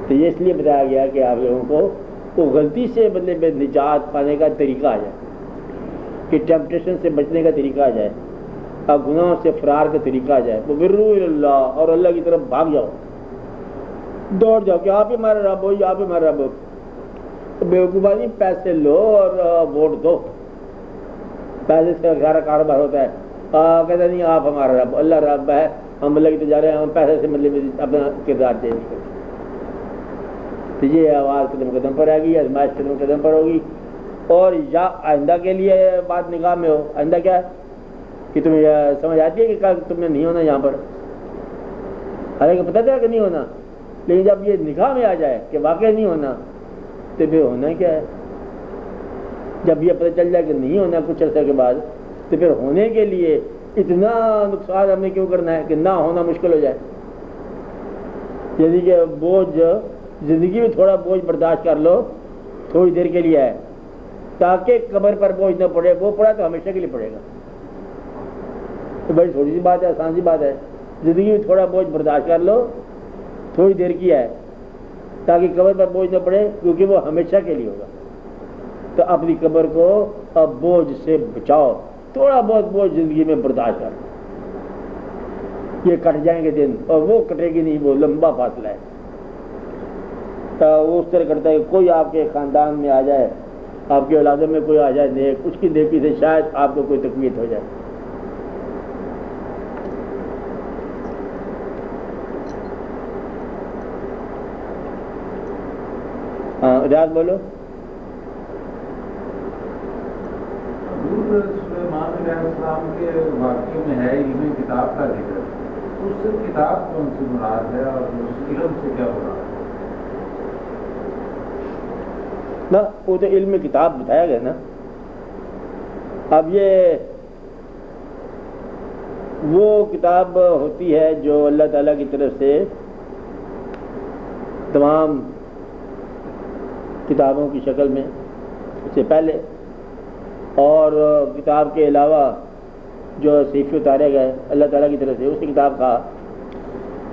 تو یہ اس لیے بتایا گیا کہ آپ لوگوں کو تو غلطی سے مطلب نجات پانے کا طریقہ آ جائے, کہ ٹیمپٹیشن سے بچنے کا طریقہ آ جائے, گناہوں سے فرار کا طریقہ آ جائے. وہ برو اللہ, اور اللہ کی طرف بھاگ جاؤ, دوڑ جاؤ کہ آپ ہی ہمارا رب ہو, آپ ہی ہمارا رب ہو. بیوقوفہ نہیں, پیسے لو اور ووٹ دو, پیسے سے سارا کاروبار ہوتا ہے. کہتا نہیں آپ ہمارا رب, اللہ رب ہے ہم اللہ کی تجارت ہم پیسے سے مطلب اپنا کردار چینج کرتے ہیں. تو یہ آواز قدم قدم پر آئے گی، آزمائش قدم قدم پر ہوگی. اور یا آئندہ کے لیے بات نگاہ میں ہو، آئندہ کیا ہے کہ تمہیں سمجھ آتی ہے کہ کل تم نے نہیں ہونا یہاں پر، حالانکہ پتہ چلا کہ نہیں ہونا، لیکن جب یہ نگاہ میں آ جائے کہ واقعی نہیں ہونا تو پھر ہونا کیا ہے. جب یہ پتہ چل جائے کہ نہیں ہونا کچھ عرصے کے بعد، تو پھر ہونے کے لیے اتنا نقصان ہم نے کیوں کرنا ہے کہ نہ ہونا مشکل ہو جائے. یعنی کہ بوجھ زندگی میں تھوڑا بوجھ برداشت کر لو تھوڑی دیر کے لیے ہے، تاکہ قبر پر بوجھ نہ پڑے. وہ پڑا تو ہمیشہ کے لیے پڑے گا. تو بڑی تھوڑی سی بات ہے، آسان سی بات ہے. زندگی میں تھوڑا بوجھ برداشت کر لو تھوڑی دیر کی ہے، تاکہ قبر پر بوجھ نہ پڑے، کیونکہ وہ ہمیشہ کے لیے ہوگا. تو اپنی قبر کو اب بوجھ سے بچاؤ، تھوڑا بہت بوجھ زندگی میں برداشت کر. یہ کٹ جائیں گے دن، اور وہ کٹے گی نہیں، وہ لمبا فاصلہ ہے. وہ اس طرح کرتا ہے کہ کوئی آپ کے خاندان میں آ جائے، آپ کے اولادوں میں کوئی آ جائے نیک، اس کی نیکی سے شاید آپ کو کوئی تقویت ہو جائے. ہاں ریاض بولو. سلیمان علیہ السلام کے واقعے میں ہے علم کتاب کا ذکر، اس سے کتاب کون سی مراد ہے اور اس علم سے کیا مراد ہے؟ نہ وہ تو علم کتاب بتایا گیا نا. اب یہ وہ کتاب ہوتی ہے جو اللہ تعالیٰ کی طرف سے تمام کتابوں کی شکل میں اس سے پہلے، اور کتاب کے علاوہ جو صحیفے اتارے گئے اللہ تعالیٰ کی طرف سے اسی کتاب کا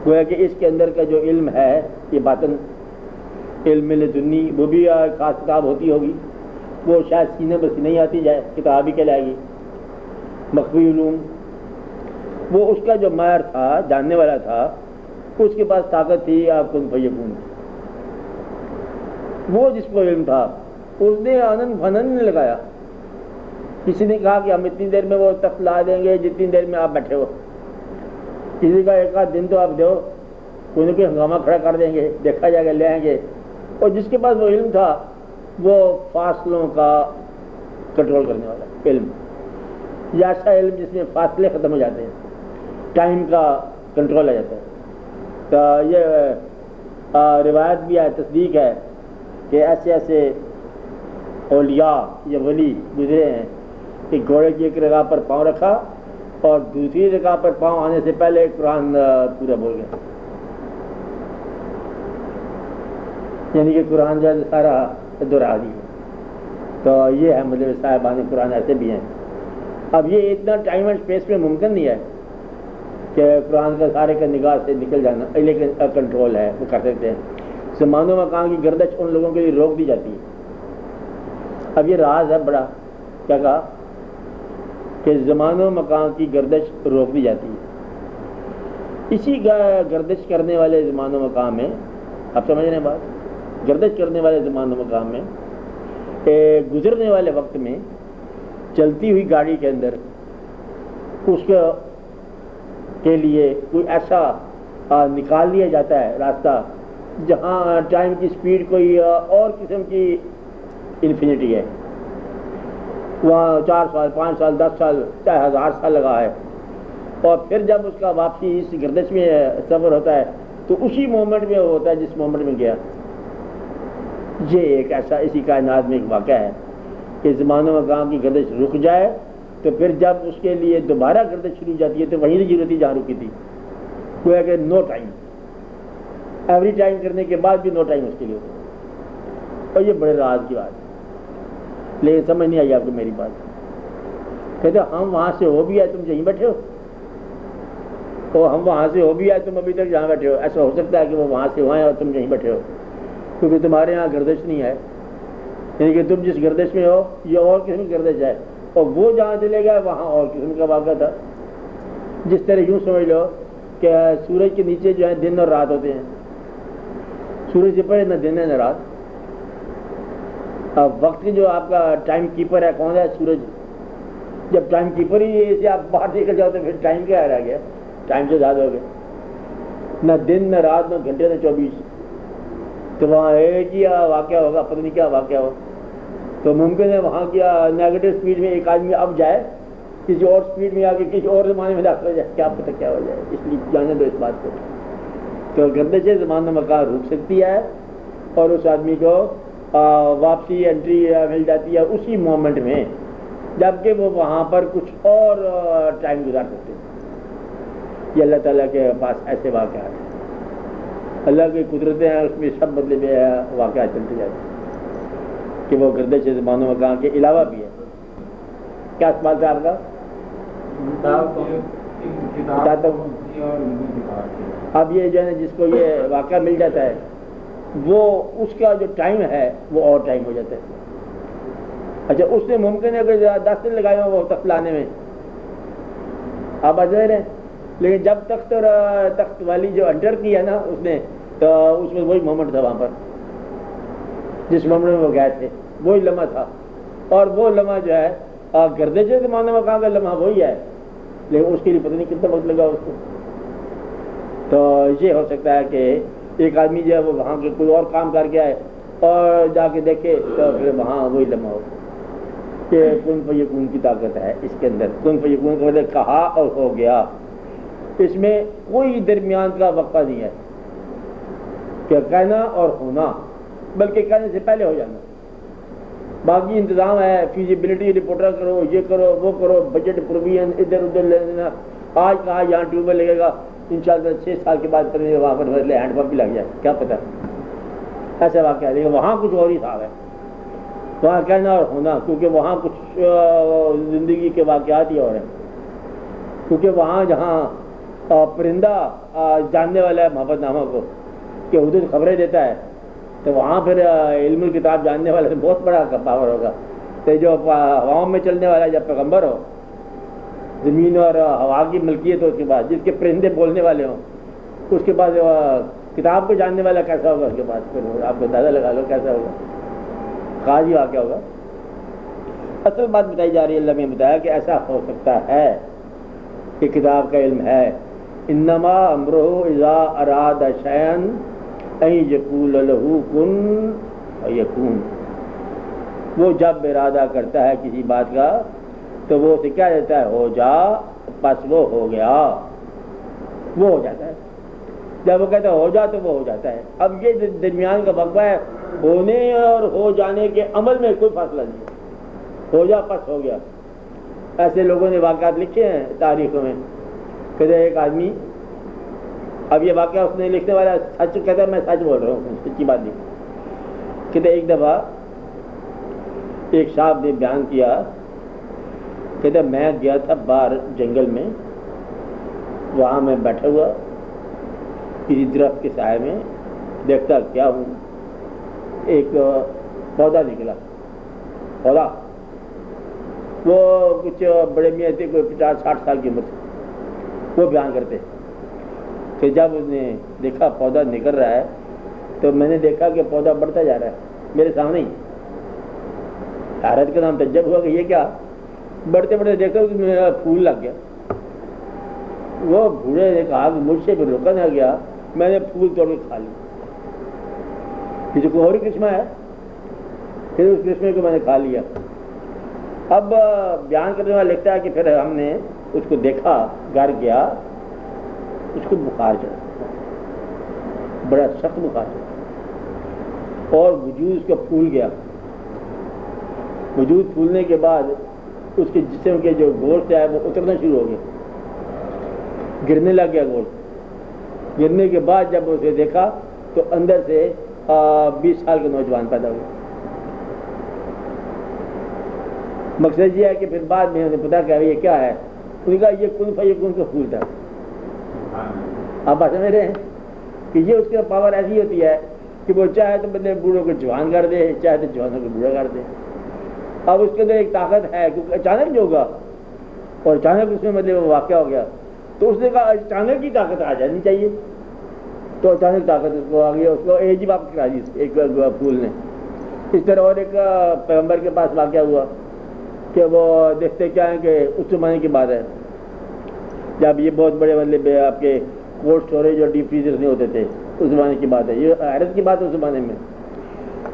گویا کہ اس کے اندر کا جو علم ہے یہ باطن علم لدنی، وہ بھی خاص کتاب ہوتی ہوگی، وہ شاید سینے بس نہیں آتی جائے، کتاب ہی کہلائے گی. مخفی علوم، وہ اس کا جو ماہر تھا، جاننے والا تھا، اس کے پاس طاقت تھی آپ کن فیکون. وہ جس کو علم تھا اس نے آنن فنن نہیں لگایا. کسی نے کہا کہ ہم اتنی دیر میں وہ تخت لا دیں گے جتنی دیر میں آپ بیٹھے ہو. کسی کا ایک آدھ دن تو آپ دو، کوئی نہ کوئی ہنگامہ کھڑا کر دیں گے، دیکھا جائے گا، لے آئیں گے. اور جس کے پاس وہ علم تھا وہ فاصلوں کا کنٹرول کرنے والا علم، یا ایسا علم جس میں فاصلے ختم ہو جاتے ہیں، ٹائم کا کنٹرول آ جاتا ہے. تو یہ روایت بھی ہے، تصدیق ہے کہ ایسے ایسے اولیاء یا ولی گزرے ہیں کہ گھوڑے کی ایک رگا پر پاؤں رکھا اور دوسری جگہ پر پاؤں آنے سے پہلے قرآن پورا بول گیا. یعنی کہ قرآن جو ہے سارا دہرا دی. تو یہ ہے مطلب صاحبان قرآن ایسے بھی ہیں. اب یہ اتنا ٹائم اینڈ اسپیس میں ممکن نہیں ہے کہ قرآن کا سارے کا نگاہ سے نکل جانا، لیکن کنٹرول ہے، وہ کر سکتے ہیں. زمان و مکان کی گردش ان لوگوں کے لیے روک دی جاتی ہے. اب یہ راز ہے بڑا، کیا کہا کہ زمان و مکان کی گردش روک دی جاتی ہے. اسی گردش کرنے والے زمان و مقام میں، آپ سمجھ رہے ہیں بات، گردش کرنے والے زمان و مقام میں گزرنے والے وقت میں چلتی ہوئی گاڑی کے اندر اس کے لیے کوئی ایسا نکال لیا جاتا ہے راستہ جہاں ٹائم کی سپیڈ کوئی اور قسم کی انفینٹی ہے. وہاں 4 سال 5 سال 10 سال چاہے 1000 سال لگا ہے، اور پھر جب اس کا واپسی اس گردش میں سفر ہوتا ہے تو اسی مومنٹ میں ہوتا ہے جس مومنٹ میں گیا. یہ ایک ایسا اسی کائنات میں ایک واقعہ ہے کہ زمان و مکان کی گردش رک جائے تو پھر جب اس کے لیے دوبارہ گردش شروع ہو جاتی ہے تو وہیں نہیں ضرورت تھی جہاں رکی تھی. گویا کہ نو ٹائم، ایوری ٹائم کرنے کے بعد بھی نو ٹائم اس کے لیے ہوتا ہے. اور یہ بڑے راز کی بات ہے، لیکن سمجھ نہیں آئی آپ کو میری بات. کہتے ہم وہاں سے ہو بھی آئے تم یہیں بیٹھے ہو، اور ہم وہاں سے ہو بھی آئے تم ابھی تک جہاں بیٹھے ہو. ایسا ہو سکتا ہے کہ وہ وہاں سے وہاں اور تم یہیں بیٹھے ہو، کیونکہ تمہارے یہاں گردش نہیں ہے. یعنی کہ تم جس گردش میں ہو یہ اور قسم کی گردش ہے، اور وہ جہاں چلے گئے وہاں اور قسم کا واقعہ تھا. جس طرح یوں سمجھ لو کہ سورج کے نیچے جو ہے دن اور رات ہوتے ہیں، سورج سے پہلے نہ دن ہے نہ رات. اب وقت کی جو آپ کا ٹائم کیپر ہے کون ہے؟ سورج. جب ٹائم کیپر ہی سے آپ باہر نکل جاؤ تو پھر ٹائم کیا رہ گیا؟ ٹائم سے زیادہ ہو گئے، نہ دن نہ رات نہ گھنٹے نہ 24، تو وہاں ایک ہی واقعہ ہوگا، پتہ نہیں کیا واقعہ ہو. تو ممکن ہے وہاں کیا نیگیٹو اسپیڈ میں ایک آدمی اب جائے، کسی اور اسپیڈ میں آ کے کسی اور زمانے میں داخل ہو جائے، کیا پتہ کیا ہو جائے. اس لیے جانے دو اس بات کو. تو گردش زمان و مکان رک سکتی ہے اور اس آدمی کو واپسی انٹری مل جاتی ہے اسی مومنٹ میں، جبکہ وہ وہاں پر کچھ اور ٹائم گزار سکتے ہیں. یہ اللہ تعالیٰ کے پاس ایسے واقعات ہیں، اللہ کی قدرتیں ہیں، اس میں سب بدلے میں واقعات چلتے جاتے ہیں کہ وہ گردش زمان و مکان کے علاوہ بھی ہے. کیا سوال تھا آپ کا؟ اب یہ جو ہے جس کو یہ واقعہ مل جاتا ہے وہ اس کا جو ٹائم ہے وہ اور ٹائم ہو جاتا ہے. اچھا اس نے ممکن ہے کہ 10 دن لگائے ہوں وہ تخت لانے میں، آپ آج رہے ہیں، لیکن جب تخت والی جو انٹر کی ہے نا اس نے، تو اس میں وہی مومنٹ تھا، وہاں پر جس مومنٹ میں وہ گئے تھے وہی لمحہ تھا. اور وہ لمحہ جو ہے گردش زمانے میں کہاں کا لمحہ وہی ہے، لیکن اس کے لیے پتہ نہیں کتنا وقت لگا اس کو. تو یہ ہو سکتا ہے کہ ایک آدمی جو ہے وہ وہاں کے کوئی اور کام کر کے آئے اور جا کے دیکھے تو پھر وہاں وہی لمحہ ہو کہ کن فیکون کی طاقت ہے اس کے اندر. کن فیکون کو کہا اور ہو گیا، اس میں کوئی درمیان کا وقفہ نہیں ہے کہ کہنا اور ہونا، بلکہ کہنے سے پہلے ہو جانا. باقی انتظام ہے، فیزیبلٹی رپورٹر کرو، یہ کرو وہ کرو، بجٹ پروویژن ادھر ادھر لینا. آج کہا یہاں ٹیوب ویل لگے گا، انشاءاللہ 6 سال کے بعد وہاں پر بدلے ہینڈ پمپ بھی لگ جائے، کیا پتہ. ایسا واقعہ ہے، لیکن وہاں کچھ اور ہی صاحب ہے، وہاں کہنا اور ہونا، کیونکہ وہاں کچھ زندگی کے واقعات ہی اور ہیں. کیونکہ وہاں جہاں پرندہ جاننے والا ہے محبت نامہ کو کہ حدود خبریں دیتا ہے، تو وہاں پھر علم الکتاب جاننے والے بہت بڑا پاور ہوگا. تو جو ہواؤں میں چلنے والا جب پیغمبر ہو، زمین اور ہوا کی ملکیت ہو، اس کے بعد جس کے پرندے بولنے والے ہوں، اس کے بعد کتاب کو جاننے والا کیسا ہوگا، اس کے بعد پھر آپ کو اندازہ لگا لو کیسا ہوگا. خاص ہی واقعہ ہوگا. اصل بات بتائی جا رہی ہے، اللہ نے بتایا کہ ایسا ہو سکتا ہے کہ کتاب کا علم ہے. انما امرہ اذا اراد شیئا ان یقول لہ کن فیکون. وہ جب ارادہ کرتا ہے کسی بات کا تو وہ اسے کیا دیتا ہے، ہو جا، پس وہ ہو گیا، وہ ہو جاتا ہے. جب وہ کہتا ہے ہو جا تو وہ ہو جاتا ہے. اب یہ درمیان کا وقفہ ہے، ہونے اور ہو جانے کے عمل میں کوئی فاصلہ نہیں ہے. ہو جا پس ہو گیا. ایسے لوگوں نے واقعات لکھے ہیں تاریخوں میں. کہتے ایک آدمی، اب یہ واقعہ اس نے لکھنے والا سچ کہتا ہے، میں سچ بول رہا ہوں، سچی بات نہیں. کہتے ایک دفعہ ایک صاحب نے بیان کیا، کہتے میں گیا تھا باہر جنگل میں، وہاں میں بیٹھا ہوا کسی درخت کے سائے میں، دیکھتا کیا ہوں، ایک پودا نکلا. پودا وہ کچھ بڑے میاں تھے، کوئی 50-60 سال کی عمر تھی، وہ بیان کرتے کہ جب اس نے دیکھا پودا نکل رہا ہے تو میں نے دیکھا کہ پودا بڑھتا جا رہا ہے میرے سامنے ہی. حیرت کا نام تجب ہوا کہ یہ کیا، بڑھتے بڑھتے دیکھا کہ میرا پھول لگ گیا. وہ بوڑھے نے کہا کہ مجھ سے بھی روکا نہ گیا، میں نے پھول توڑ کے کھا لیا. کسی کو اور ہی قسمہ ہے، پھر اس قسمے کو میں نے کھا لیا. اب بیان کرنے والا لکھتا ہے کہ پھر ہم نے اس کو دیکھا، گھر گیا، اس کو بخار چڑھا، بڑا سخت بخار چڑھا اور وجود اس کا پھول گیا. وجود پھولنے کے بعد اس کے جسم کے جو گوشت ہے وہ اترنا شروع ہو گیا، گرنے لگ گیا گوشت. گرنے کے بعد جب اسے دیکھا تو اندر سے 20 سال کا نوجوان پیدا ہوا. مقصد یہ ہے کہ پھر بعد میں انہیں پتا کہ یہ کیا ہے. انہوں نے کہا یہ کن فیکون کا پھول تھا. آپ بات سمجھ رہے ہیں کہ یہ اس کی پاور ایسی ہوتی ہے کہ وہ چاہے تو بدلے بوڑھوں کو جوان کر دے، چاہے تو جوانوں کو بوڑھا کر دے. اب اس کے اندر ایک طاقت ہے، کیونکہ اچانک جو ہوگا اور اچانک اس میں مطلب وہ واقعہ ہو گیا، تو اس نے کہا اچانک کی طاقت آ جانی چاہیے. تو اچانک طاقت اس کو آ گیا، اس کو ایج ہی واپس کرا دی ایک پھول نے. اس طرح اور ایک پیغمبر کے پاس واقعہ ہوا کہ وہ دیکھتے کیا ہیں کہ اس زمانے کی بات ہے جب یہ بہت بڑے مطلب آپ کے کولڈ اسٹوریج اور ڈیپ فریزر نہیں ہوتے تھے، اس زمانے کی بات ہے، یہ حیرت کی بات ہے اس زمانے میں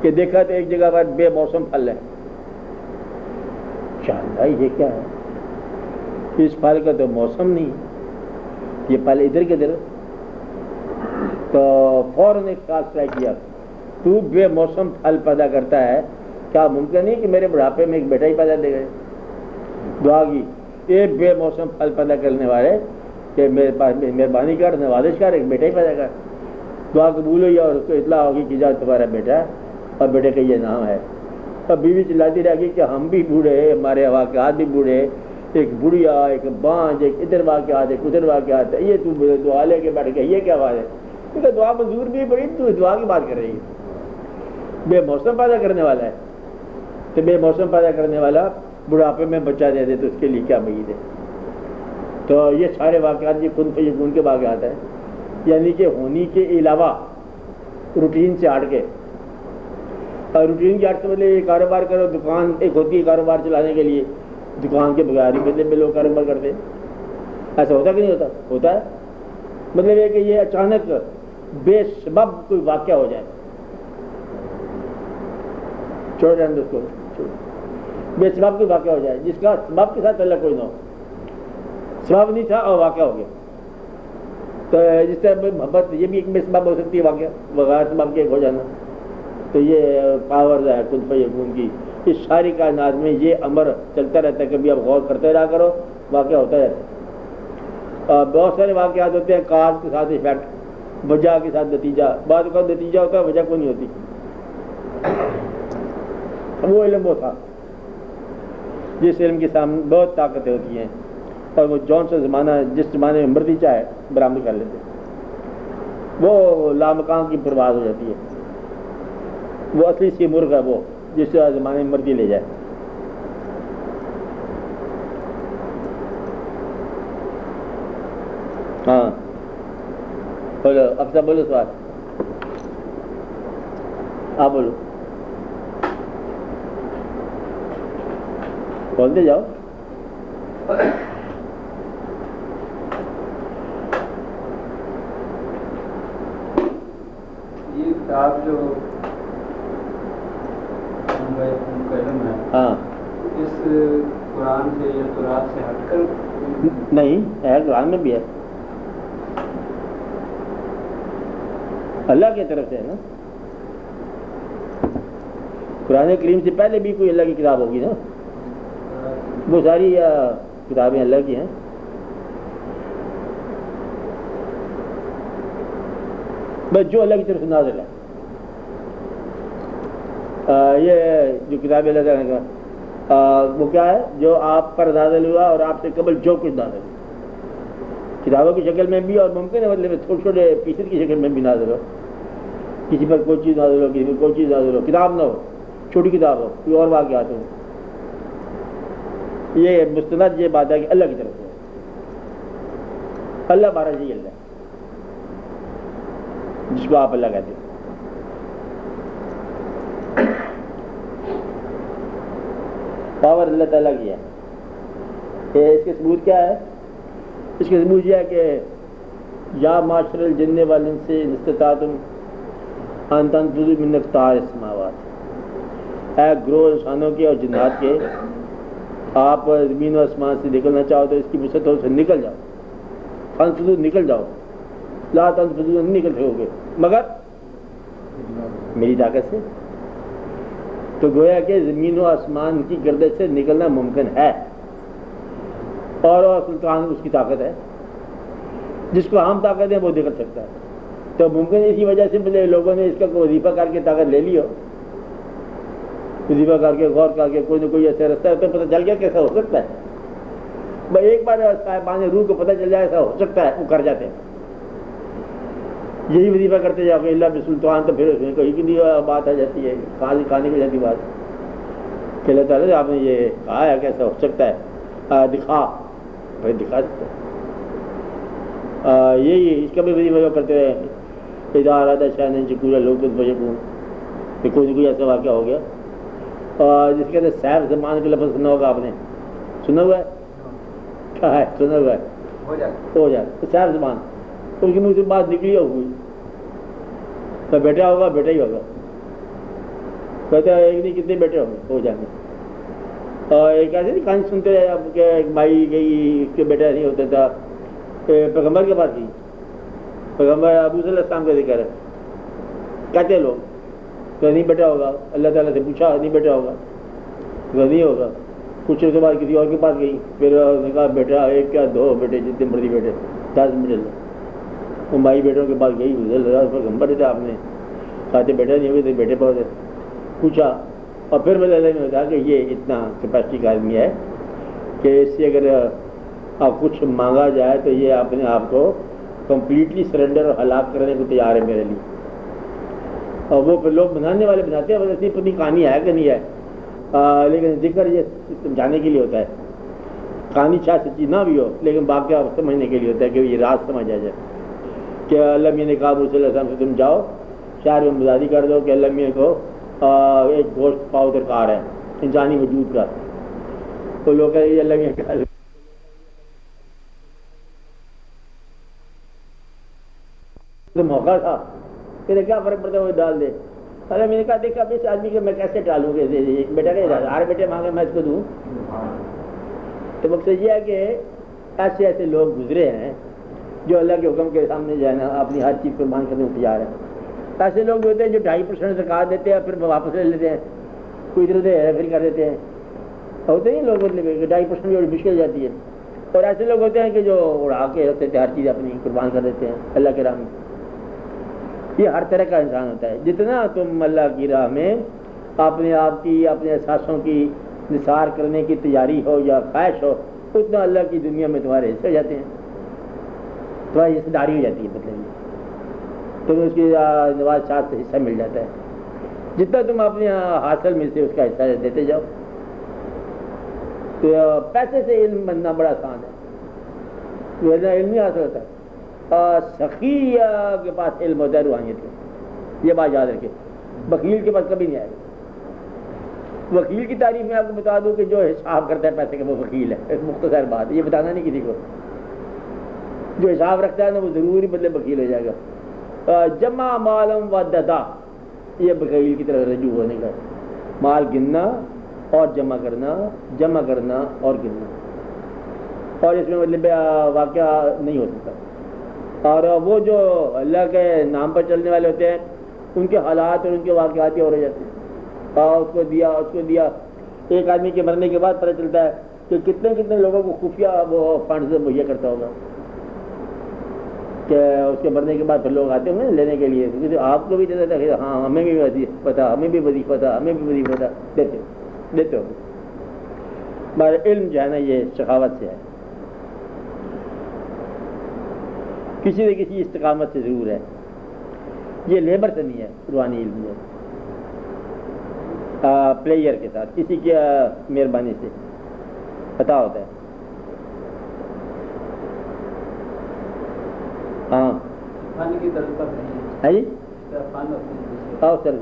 کہ دیکھا تو ایک جگہ پر بے موسم پھل ہے، چاندہ یہ کیا ہے، اس پھل کا تو موسم نہیں، یہ پھل ادھر کے ادھر، تو فوراً ایک خاص ٹرائی کیا، تو بے موسم پھل پیدا کرتا ہے، کیا ممکن نہیں کہ میرے بڑھاپے میں ایک بیٹا ہی پیدا دے گئے؟ دعا کی یہ بے موسم پھل پیدا کرنے والے کہ میرے پاس مہربانی کر، نوازش کر، ایک بیٹا ہی پیدا کر۔ دعا قبول ہوئی اور اس کو اطلاع ہوگی کہ جا تمہارا بیٹا ہے اور بیٹے کا یہ نام ہے۔ اور بیوی چلاتی رہ گئی کہ ہم بھی بوڑھے، ہمارے واقعات بھی بوڑھے، ایک بڑھیا، ایک بانج، ایک ادھر واقعات، ایک ادھر واقعات، یہ تو دعا لے کے بیٹھ گیا، یہ کیا بات ہے؟ کیونکہ دعا منظور بھی پڑی، تو دعا کی بات کر رہی ہے۔ بے موسم پیدا کرنے والا ہے، تو بے موسم پیدا کرنے والا بڑھاپے میں بچہ دے دے تو اس کے لیے کیا بعید ہے؟ تو یہ سارے واقعات یہ کن فیکون کے واقعات ہیں، یعنی کہ ہونی کے علاوہ روٹین سے ہٹ کے، اور روٹین کے ہٹ سے مطلب یہ کاروبار کرو، دکان ایک ہوتی ہے کاروبار چلانے کے لیے، دکان کے بغیر ہی مطلب میں لوگ کاروبار کرتے ہیں، ایسا ہوتا کہ نہیں ہوتا؟ ہوتا ہے۔ مطلب یہ کہ یہ اچانک بے سبب کوئی واقعہ ہو جائے، چھوڑ رہے ہیں اس کو، بے سبب کوئی واقعہ ہو جائے جس کا سبب کے ساتھ اللہ کوئی نہ ہو، سبب نہیں تھا اور واقعہ ہو گیا۔ تو جس طرح محبت یہ بھی ایک بے سبب ہو سکتی ہے، واقعہ بغیر سبب کے ایک ہو جانا، تو یہ پاور ہے کن فیکون کی۔ اس ساری کائنات میں یہ امر چلتا رہتا ہے، کبھی آپ غور کرتے رہا کرو، واقعہ ہوتا رہتا ہے۔ اور بہت سارے واقعات ہوتے ہیں کاز کے ساتھ افیکٹ، وجہ کے ساتھ نتیجہ، بعد کا نتیجہ ہوتا ہے، وجہ کوئی نہیں ہوتی۔ وہ علم وہ تھا جس علم کے سامنے بہت طاقتیں ہوتی ہیں، اور وہ جون سا زمانہ جس زمانے میں مرضی چاہے برآمد کر لیتے، وہ لامکان کی پرواز ہو جاتی ہے، وہ اصلی سی مرغ ہے وہ جس زمانے میں مرضی لے جائے۔ ہاں بولو، اب سب بولو سوال، آپ بولو، بولتے جاؤ۔ یہ کتاب جو مکلم ہے، ہاں اس قرآن سے یا تورات سے ہٹ کر نہیں ہے، قرآن میں بھی ہے، اللہ کی طرف سے ہے نا، قرآن کریم سے پہلے بھی کوئی اللہ کی کتاب ہوگی نا، وہ ساری کتابیں اللہ کی ہیں۔ بس جو اللہ کی طرف سے نازل ہے، یہ جو کتاب اللہ تعالیٰ کا وہ کیا ہے، جو آپ پر نازل ہوا اور آپ سے قبل جو کچھ نازل ہوا، کتابوں کی شکل میں بھی، اور ممکن ہے مطلب چھوٹے چھوٹے پیسز کی شکل میں بھی نازل ہو، کسی پر کوئی چیز نازل ہو، کسی پر کوئی چیز نازل ہو، کتاب نہ ہو، چھوٹی کتاب ہو، کوئی اور واقعات ہو، یہ مستند یہ بات ہے کہ اللہ کی طرف سے اللہ بارہ جی اللہ جس کو آپ اللہ کہتے ہیں۔ پاور اللہ تعالیٰ کی ہے، اس کے ثبوت کیا ہے؟ اس کے ثبوت یہ ہے کہ یا معاشر الجن والانس ان استطعتم ان تنفذوا من اقطار السماوات، اے گروہ انسانوں کے اور جنات کے، آپ زمین و آسمان سے نکلنا چاہو تو اس کی وسعتوں سے نکل جاؤ، فانفذوا نکل جاؤ، لا تنفذوا نہیں نکل سکو گے مگر میری طاقت سے۔ تو گویا کہ زمین و آسمان کی گردش سے نکلنا ممکن ہے، اور سلطان اس کی طاقت ہے، جس کو ہم طاقت ہے وہ نکل سکتا ہے۔ تو ممکن ہے اسی وجہ سے بولے لوگوں نے اس کا وظیفہ کر کے طاقت لے لی ہو، وظیفہ کر کے غور کر کے کوئی نہ کوئی ایسا رستہ ہے تو پتہ چل گیا کیسا ہو سکتا ہے، بھائی ایک بار صاحبان روح کو پتہ چل جائے ایسا ہو سکتا ہے، وہ کر جاتے ہیں، یہی وظیفہ کرتے جاؤ گے اللہ بسلطان، تو پھر اس میں کہیں کی نہیں بات آ جاتی ہے، کھانے کی جاتی بات کہ اللہ تعالیٰ نے آپ نے یہ کہا ہے کہ ایسا ہو سکتا ہے، دکھا، بھائی دکھا سکتا ہے، یہی اس کا بھی وظیفہ کرتے رہے، اذا اراد شیئا یقول له کن فیکون، کہ کوئی نہ کوئی ایسا واقعہ ہو گیا، اور جس کے اندر سیف زمان کے لفظ سنا ہوگا آپ نے، سنا ہوا ہے، کیا ہے سنا ہوا ہے، ہو جائے تو صاحب زبان اس کے منہ سے بات نکلی ہوگی تو بیٹا ہوگا بیٹا ہی ہوگا. کہتے ہیں ایک نہیں کتنے بیٹے ہو جائیں گے. اور ایک ایسے نہیں کہانی سنتے رہے اب کہ ایک مائی گئی اس کے بیٹا نہیں ہوتا تھا پیغمبر کے پاس گئی. پیغمبر ابو صلی اللہ علیہ وسلم کا ذکر ہے. کہتے لوگ کہ نہیں بیٹا ہوگا. اللہ تعالیٰ سے پوچھا نہیں بیٹا ہوگا نہیں ہوگا. پوچھنے کے بعد کسی اور کے پاس گئی. پھر اس نے کہا بیٹا ایک کیا دو بیٹے جتنے مرضی بیٹے 10 منٹ لو. وہ مائی بیٹوں کے پاس گئی. پیغمبر تھا آپ نے کہتے بیٹا نہیں ہوگا تو بیٹے پاس پوچھا. اور پھر میں اللہ نے بتایا کہ یہ اتنا کیپیسٹی کا آدمی ہے کہ اس سے اگر آپ کچھ مانگا جائے تو یہ اپنے آپ کو کمپلیٹلی سرنڈر اور ہلاک کرنے کو تیار ہے میرے لیے. اور وہ پھر لوگ بنانے والے بناتے ہیں اتنی پتنی کہانی ہے کہ نہیں ہے لیکن ذکر یہ سمجھانے کے لیے ہوتا ہے. کہانی شاید سچی نہ بھی ہو لیکن واقعہ سمجھنے کے لیے ہوتا ہے کہ یہ راز سمجھ آ جائے کہ اللہ میاں نے کہا ابو صلی اللہ علیہ وسلم سے تم جاؤ شہر میں مزادی کر دو کہ اللہ میاں کو ایک گوشت پاؤ درکار ہے انسانی وجود کا. تو لوگ کہتے ہیں اللہ میاں تو موقع تھا کہ کیا فرق پڑتا ہے وہ ڈال دے. ارے میں نے کہا دیکھا اس آدمی کو میں کیسے ڈالوں گا بیٹا کہ 1000 بیٹے مانگے میں اس کو دوں. تو مقصد یہ ہے کہ ایسے ایسے لوگ گزرے ہیں جو اللہ کے حکم کے سامنے جو ہے نا اپنی ہر چیز قربان کرنے کو تیار ہے. ایسے لوگ جو ہوتے ہیں جو 2.5% زکات دیتے ہیں پھر واپس لے لیتے ہیں کوئی ادھر ادھر ہیرا پھیری کر دیتے ہیں. ہوتے ہیں لوگ مطلب 2.5% جو مشکل جاتی ہے. اور ایسے لوگ ہوتے ہیں کہ جو اڑا کے رکھتے تھے ہر چیز اپنی قربان کر دیتے ہیں اللہ کے راہ میں. یہ ہر طرح کا انسان ہوتا ہے. جتنا تم اللہ کی راہ میں اپنے آپ کی اپنے احساسوں کی نثار کرنے کی تیاری ہو یا خواہش ہو اتنا اللہ کی دنیا میں تمہارے حصے ہو جاتے ہیں. تمہاری حصہ داری ہو جاتی ہے. مطلب تمہیں اس کی نواز شاد سے حصہ مل جاتا ہے. جتنا تم اپنے حاصل میں سے اس کا حصہ دیتے جاؤ. تو پیسے سے علم بننا بڑا آسان ہے. علم نہیں حاصل ہوتا ہے. سخی کے پاس علم ہوتا ہے روحانیت کا. یہ بات یاد رکھے. وکیل کے پاس کبھی نہیں آئے گا. وکیل کی تعریف میں آپ کو بتا دوں کہ جو حساب کرتا ہے پیسے کا وہ وکیل ہے. ایک مختصر بات ہے یہ بتانا نہیں کسی کو. جو حساب رکھتا ہے نا وہ ضروری بدلے وکیل ہو جائے گا. جمع مالم و ددا یہ وکیل کی طرف رجوع ہونے کا. مال گننا اور جمع کرنا اور گننا. اور اس میں مطلب واقعہ نہیں ہو سکتا. اور وہ جو اللہ کے نام پر چلنے والے ہوتے ہیں ان کے حالات اور ان کے واقعات اور ہو جاتے ہیں. اس کو دیا. ایک آدمی کے مرنے کے بعد پتہ چلتا ہے کہ کتنے لوگوں کو خفیہ وہ فنڈز مہیا کرتا ہوگا کہ اس کے مرنے کے بعد پھر لوگ آتے ہوں گے لینے کے لیے. آپ کو بھی دیتا تھا ہاں ہمیں بھی وظیفہ تھا ہمیں بھی وظیفہ تھا دیتے ہو. ہمارا علم جو ہے نا یہ سخاوت سے ہے. کسی نہ کسی استقامت سے ضرور ہے. یہ لیبر سے نہیں ہے. روحانی علم ہے پلیئر کے ساتھ کسی کی مہربانی سے پتا ہوتا ہے. ہاں کی ضرورت نہیں ہے جی ہے. سر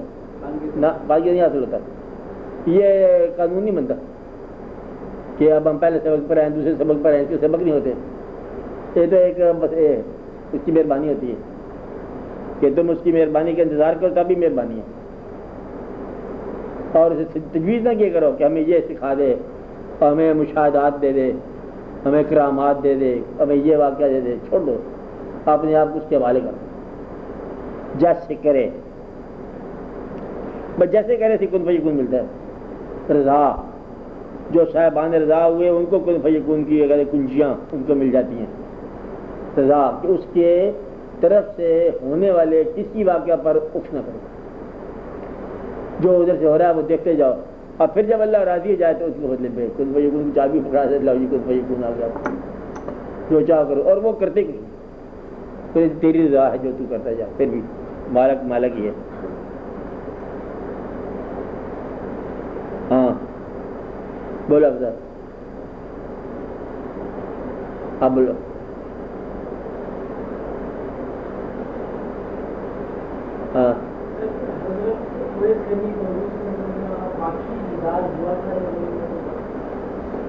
نہ باقی نہیں حاصل ہوتا. یہ قانون نہیں بنتا کہ اب ہم پہلے سبق پر آئیں دوسرے سبق پر آئیں اس کے سبق نہیں ہوتے. یہ تو ایک بس اس کی مہربانی ہوتی ہے کہ تم اس کی مہربانی کا انتظار کرو تبھی مہربانی ہے. اور اسے تجویز نہ کیا کرو کہ ہمیں یہ سکھا دے ہمیں مشاہدات دے دے ہمیں کرامات دے دے ہمیں یہ واقعہ دے دے. چھوڑ دو اپنے آپ کو اس کے حوالے کر. جیسے کرے بس جیسے کرے سے کن فیکون ملتا ہے. رضا جو صاحبان رضا ہوئے ان کو کن فیکون کی اگر کنجیاں ان کو مل جاتی ہیں. رضا کہ اس کے طرف سے ہونے والے کسی واقعہ پر اف نہ کرو. جو ادھر سے ہو رہا ہے وہ دیکھتے جاؤ اور پھر جب اللہ راضی ہو جائے تو اس کے بدلے پہ کن فیکون کی چابی پکڑا سے اللہ جی کن فیکون آ گیا جو چاہ کرو. اور وہ کرتے کچھ تیری رضا ہے جو تو کرتا جا. پھر بھی مالک ہی ہے. ہاں بولو افضل آپ بولو. ہاں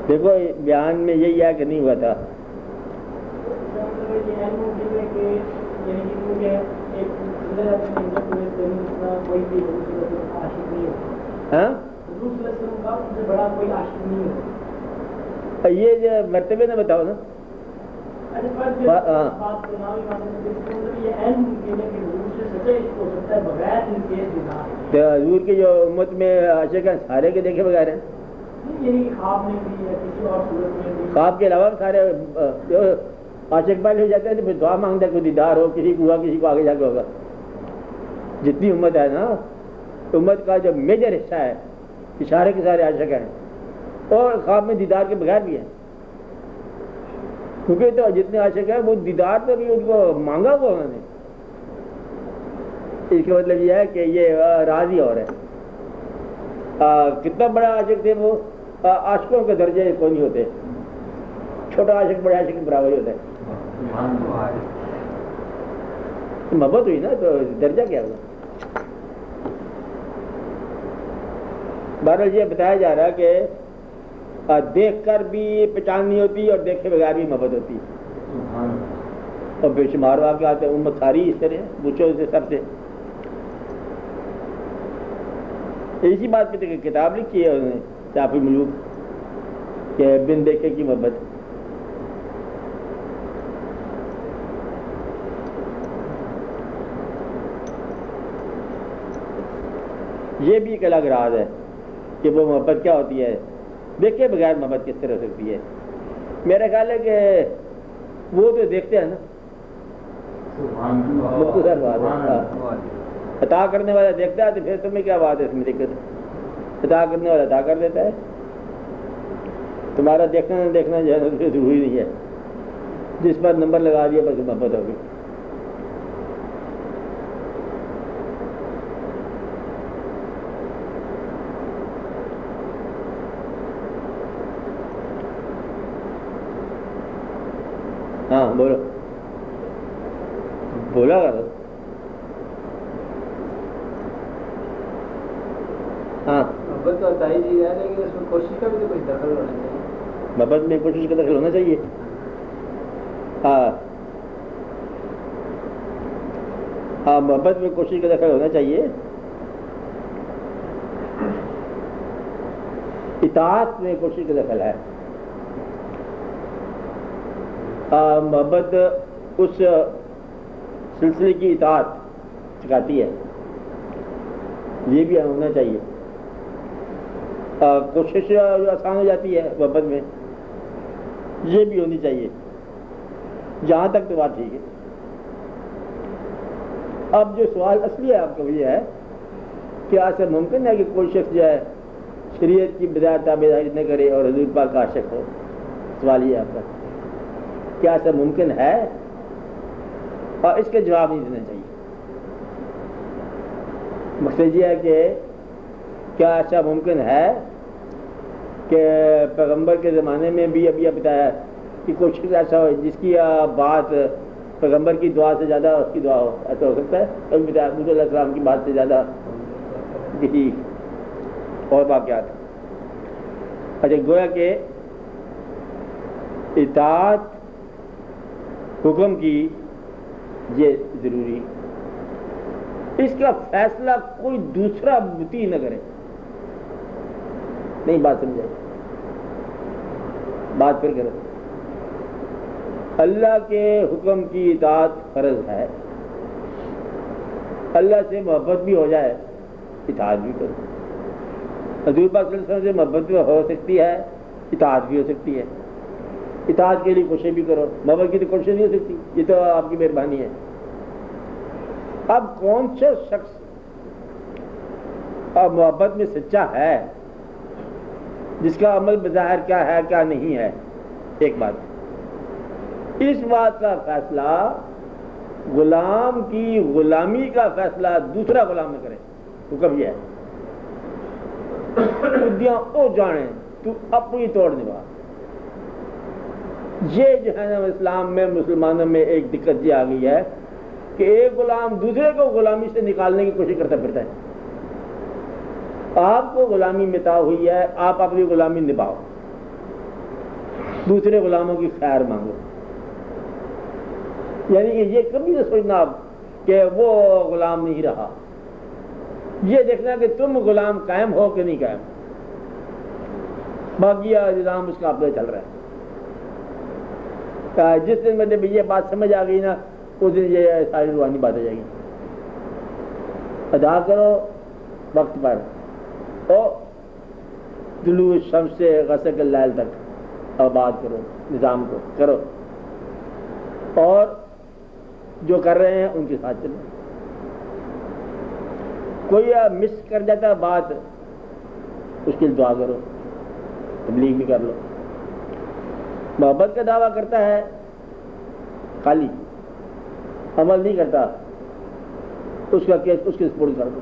دیکھو بیان میں یہی ہے کہ نہیں ہوا تھا یعنی کہ کیونکہ ایک کوئی بھی عاشق نہیں ہوتا، ہاں حضور صلی اللہ علیہ وسلم کا ان سے بڑا کوئی عاشق نہیں ہوتا. یہ جو مرتبے نہ بتاؤ نا. حضور کی جو امت میں عاشق ہیں سارے کے دیکھے بغیر ہیں. خواب کے علاوہ سارے عاشق پہلے ہو جاتے ہیں تو پھر دعا مانگتا ہے کوئی دیدار ہو، کسی کو ہوا کسی کو آگے جا کے ہوگا. جتنی امت ہے نا، امت کا جو میجر حصہ ہے اشارے کے سارے عاشق ہیں اور خواب میں دیدار کے بغیر بھی ہیں. کیونکہ تو جتنے عاشق ہیں وہ دیدار تو بھی ان کو مانگا ہوا انہوں نے. اس کا مطلب یہ ہے کہ یہ راضی اور ہے. کتنا بڑا عاشق تھے وہ، عاشقوں کے درجے کوئی نہیں ہوتے. چھوٹا عاشق بڑے عاشق کے برابر ہی ہوتا ہے. محبت ہوئی نا تو درجہ کیا ہوگا. بہرحال یہ بتایا جا رہا کہ دیکھ کر بھی پہچان نہیں ہوتی اور دیکھے بغیر بھی محبت ہوتی. اور بے شمار واقعات ہیں، امت ساری اس طرح پوچھو سے سب سے. اسی بات پہ کتاب لکھی ہے انہوں نے شافی ملوک کہ بن دیکھے کی محبت. یہ بھی ایک الگ راز ہے کہ وہ محبت کیا ہوتی ہے، دیکھے بغیر محبت کس طرح ہو سکتی ہے. میرا خیال ہے کہ وہ تو دیکھتے ہیں نا، مختصر بات ہے. عطا کرنے والا دیکھتا ہے تو پھر تمہیں کیا بات ہے اس میں دقت. عطا کرنے والا عطا کر دیتا ہے. تمہارا دیکھنا نہ دیکھنا جو ہے ضروری نہیں ہے. جس پر نمبر لگا دیا بس محبت ہوگی. ہاں بولو، بولا کرو. ہاں محبت تو بتائی دی جا رہی ہے کہ اس میں کوشش کا بھی تو کچھ دخل ہونا چاہیے. محبت میں کوشش کا دخل ہونا چاہیے. ہاں ہاں محبت میں کوشش کا دخل ہونا چاہیے. اطاعت میں کوشش کا دخل ہے. محبت اس سلسلے کی اطاعت سکھاتی ہے، یہ بھی ہونا چاہیے. کوشش جو آسان ہو جاتی ہے محبت میں، یہ بھی ہونی چاہیے. جہاں تک تو بات ٹھیک ہے. اب جو سوال اصلی ہے آپ کا وہ یہ ہے کہ ایسا ممکن ہے کہ کوئی شخص جو ہے شریعت کی بغیر تابعداری نہ کرے اور حضور پاک کا عاشق ہو؟ سوال یہ ہے آپ کا، کیا ایسا ممکن ہے؟ اور اس کا جواب نہیں دینا چاہیے. مقصد یہ ہے کہ کیا ایسا ممکن ہے کہ پیغمبر کے زمانے میں بھی ابھی بتایا کہ کوئی شخص ایسا ہو جس کی بات پیغمبر کی دعا سے زیادہ اس کی دعا ہو؟ ایسا ہو سکتا ہے؟ ابھی بتایا حضور علیہ السلام کی بات سے زیادہ کسی اور واقعات. اچھا، گویا کہ اطاعت حکم کی یہ ضروری، اس کا فیصلہ کوئی دوسرا مطیع نہ کرے. نہیں بات سمجھے؟ بات پھر کرو. اللہ کے حکم کی اطاعت فرض ہے. اللہ سے محبت بھی ہو جائے اطاعت بھی کرو. حضور پاک صلی اللہ علیہ وسلم سے محبت بھی ہو سکتی ہے، اطاعت بھی ہو سکتی ہے. اطاعت کے لیے کوشش بھی کرو، محبت کی تو کوشش نہیں ہو سکتی. یہ تو آپ کی مہربانی ہے. اب کون سا شخص اب محبت میں سچا ہے، جس کا عمل بظاہر کیا ہے کیا نہیں ہے؟ ایک بات، اس بات کا فیصلہ غلام کی غلامی کا فیصلہ دوسرا غلام نہ کرے. حکم یہ ہے بدیاں او جانے تو اپنی توڑ نبھا. یہ جو ہے نا اسلام میں مسلمانوں میں ایک دقت یہ آ گئی ہے کہ ایک غلام دوسرے کو غلامی سے نکالنے کی کوشش کرتا پھرتا ہے. آپ کو غلامی مٹا ہوئی ہے، آپ اپنی غلامی نبھاؤ، دوسرے غلاموں کی خیر مانگو. یعنی کہ یہ کبھی نہ سوچنا آپ کہ وہ غلام نہیں رہا، یہ دیکھنا کہ تم غلام قائم ہو کہ نہیں قائم، باقی نظام اس کا اپنے چل رہا ہے۔ جس دن مجھے یہ بات سمجھ آ گئی نا، اس دن یہ ساری روحانی بات آ جائے گی۔ ادا کرو وقت پر، اور طلوع شمس سے غسق اللیل تک آباد کرو نظام کو، کرو، اور جو کر رہے ہیں ان کے ساتھ چلو۔ کوئی مس کر جاتا ہے بات، اس کے لیے دعا کرو، تبلیغ بھی کر لو۔ محبت کا دعویٰ کرتا ہے خالی، عمل نہیں کرتا، اس کا کیس اس کے سپورٹ کر دو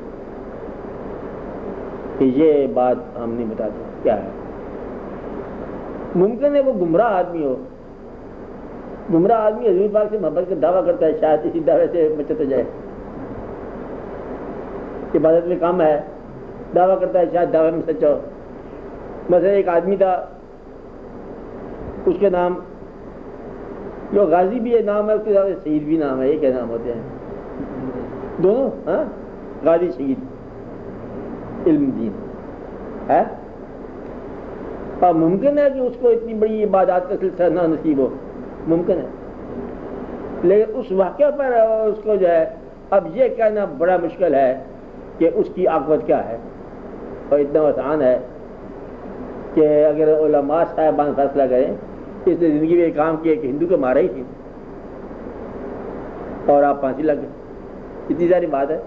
کہ یہ بات ہم نہیں بتاتے کیا ہے۔ ممکن ہے وہ گمراہ آدمی ہو، گمراہ آدمی حضور پاک سے محبت کا دعویٰ کرتا ہے، شاید اسی دعوے سے بچت ہو جائے، عبادت میں کام ہے، دعویٰ کرتا ہے شاید دعوے میں سچا ہو۔ مثلا ایک آدمی تھا، اس کے نام جو غازی بھی ہے نام ہے، اس کے ساتھ شہید بھی نام ہے، یہ کیا نام ہوتے ہیں دونوں؟ ہاں، غازی شہید علم دین ہے۔ اور ممکن ہے کہ اس کو اتنی بڑی عبادات کا سلسلہ نہ نصیب ہو، ممکن ہے، لیکن اس واقعہ پر اس کو جو ہے اب یہ کہنا بڑا مشکل ہے کہ اس کی عاقبت کیا ہے۔ اور اتنا آسان ہے کہ اگر علماء صاحبان فیصلہ کریں، اس نے زندگی میں کام کیا کہ ہندو کو مارا ہی تھی اور آپ پھانسی لگ گئے، اتنی ساری بات ہے۔